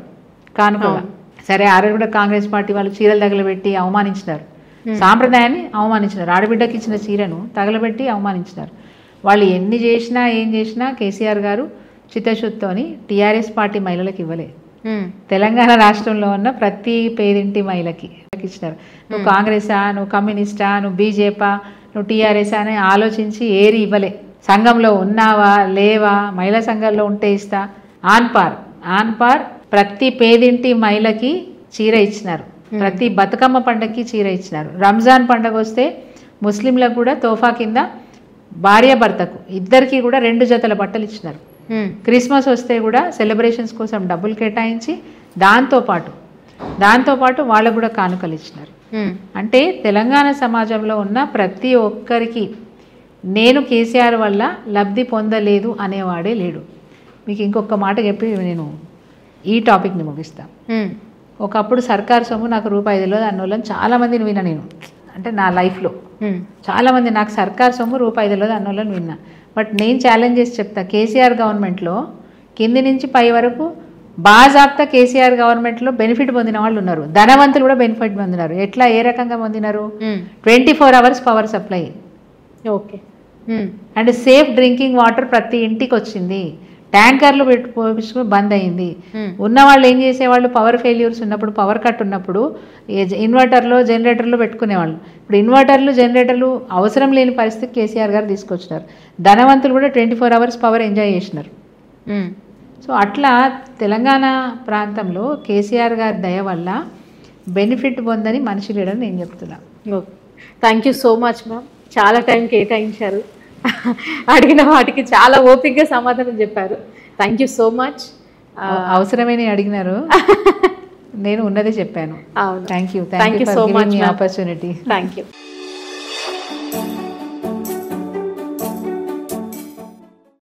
Speaker 2: కానుకగా. సరే ఆ రోజు కూడా కాంగ్రెస్ పార్టీ వాళ్ళు చీరలు తగలబెట్టి అవమానించినారు, సాంప్రదాయాన్ని అవమానించినారు. ఆడబిడ్డకి ఇచ్చిన చీరను తగలబెట్టి అవమానించినారు. వాళ్ళు ఎన్ని చేసినా ఏం చేసినా కేసీఆర్ గారు చిత్తశుద్ధితోని టీఆర్ఎస్ పార్టీ మహిళలకు ఇవ్వలేదు. తెలంగాణ రాష్ట్రంలో ఉన్న ప్రతి పేదింటి మహిళకి ఇచ్చినారు. నువ్వు కాంగ్రెసా, నువ్వు కమ్యూనిస్టా, నువ్వు బీజేపా, నువ్వు టీఆర్ఎస్ అని ఆలోచించి ఏరి ఇవ్వలే. సంఘంలో ఉన్నావా లేవా, మహిళా సంఘంలో ఉంటే ఇస్తా, ఆన్ పార్ ప్రతి పేదింటి మహిళకి చీర ఇచ్చినారు. ప్రతి బతుకమ్మ పండగకి చీర ఇచ్చినారు. రంజాన్ పండగ వస్తే ముస్లింలకు కూడా తోఫా కింద భార్యాభర్తకు ఇద్దరికి కూడా 2 జతల బట్టలు ఇచ్చినారు. క్రిస్మస్ వస్తే కూడా సెలబ్రేషన్స్ కోసం డబ్బులు కేటాయించి దాంతోపాటు వాళ్ళకు కూడా కానుకలు ఇచ్చినారు. అంటే తెలంగాణ సమాజంలో ఉన్న ప్రతి ఒక్కరికి నేను కేసీఆర్ వల్ల లబ్ధి పొందలేదు అనేవాడే లేడు. మీకు ఇంకొక మాట చెప్పి నేను ఈ టాపిక్ని ముగిస్తాను. ఒకప్పుడు సర్కారు సొమ్ము నాకు రూపాయి తెలియదు అన్నోళ్ళని చాలామందిని విన్నా నేను. అంటే నా లైఫ్లో చాలామంది నాకు సర్కారు సొమ్ము రూపాయి తెలియదు అన్నోళ్ళని విన్నా. బట్ నేను ఛాలెంజ్ చేసి చెప్తా, కేసీఆర్ గవర్నమెంట్లో కింది నుంచి పై వరకు బాజాబ్తా కేసీఆర్ గవర్నమెంట్లో బెనిఫిట్ పొందిన వాళ్ళు ఉన్నారు, ధనవంతులు కూడా బెనిఫిట్ పొందినారు. ఎట్లా, ఏ రకంగా పొందినారు? 24 hours power supply,
Speaker 1: okay,
Speaker 2: and safe drinking water ప్రతి ఇంటికి వచ్చింది. ట్యాంకర్లు పెట్టుకో బంద్ అయింది. ఉన్న వాళ్ళు ఏం చేసేవాళ్ళు, పవర్ ఫెయిల్యూర్స్ ఉన్నప్పుడు, పవర్ కట్ ఉన్నప్పుడు ఇన్వర్టర్లో జనరేటర్లు పెట్టుకునేవాళ్ళు. ఇప్పుడు ఇన్వర్టర్లు జనరేటర్లు అవసరం లేని పరిస్థితి కేసీఆర్ గారు తీసుకొచ్చినారు. ధనవంతులు కూడా 24 hours పవర్ ఎంజాయ్ చేసినారు. సో అట్లా తెలంగాణ ప్రాంతంలో కేసీఆర్ గారి దయ వల్ల బెనిఫిట్ పొందని మనిషి లేడని నేను చెప్తున్నా.
Speaker 1: Okay, thank you so much ma'am. చాలా టైం కేటాయించారు, అడిగిన వాటికి చాలా ఓపికగా సమాధానం చెప్పారు. Thank you so much.
Speaker 2: అవసరమని అడిగినారు, నేను ఉన్నదే చెప్పాను.
Speaker 1: అవును,
Speaker 2: thank you
Speaker 1: so much
Speaker 2: opportunity.
Speaker 1: Thank you.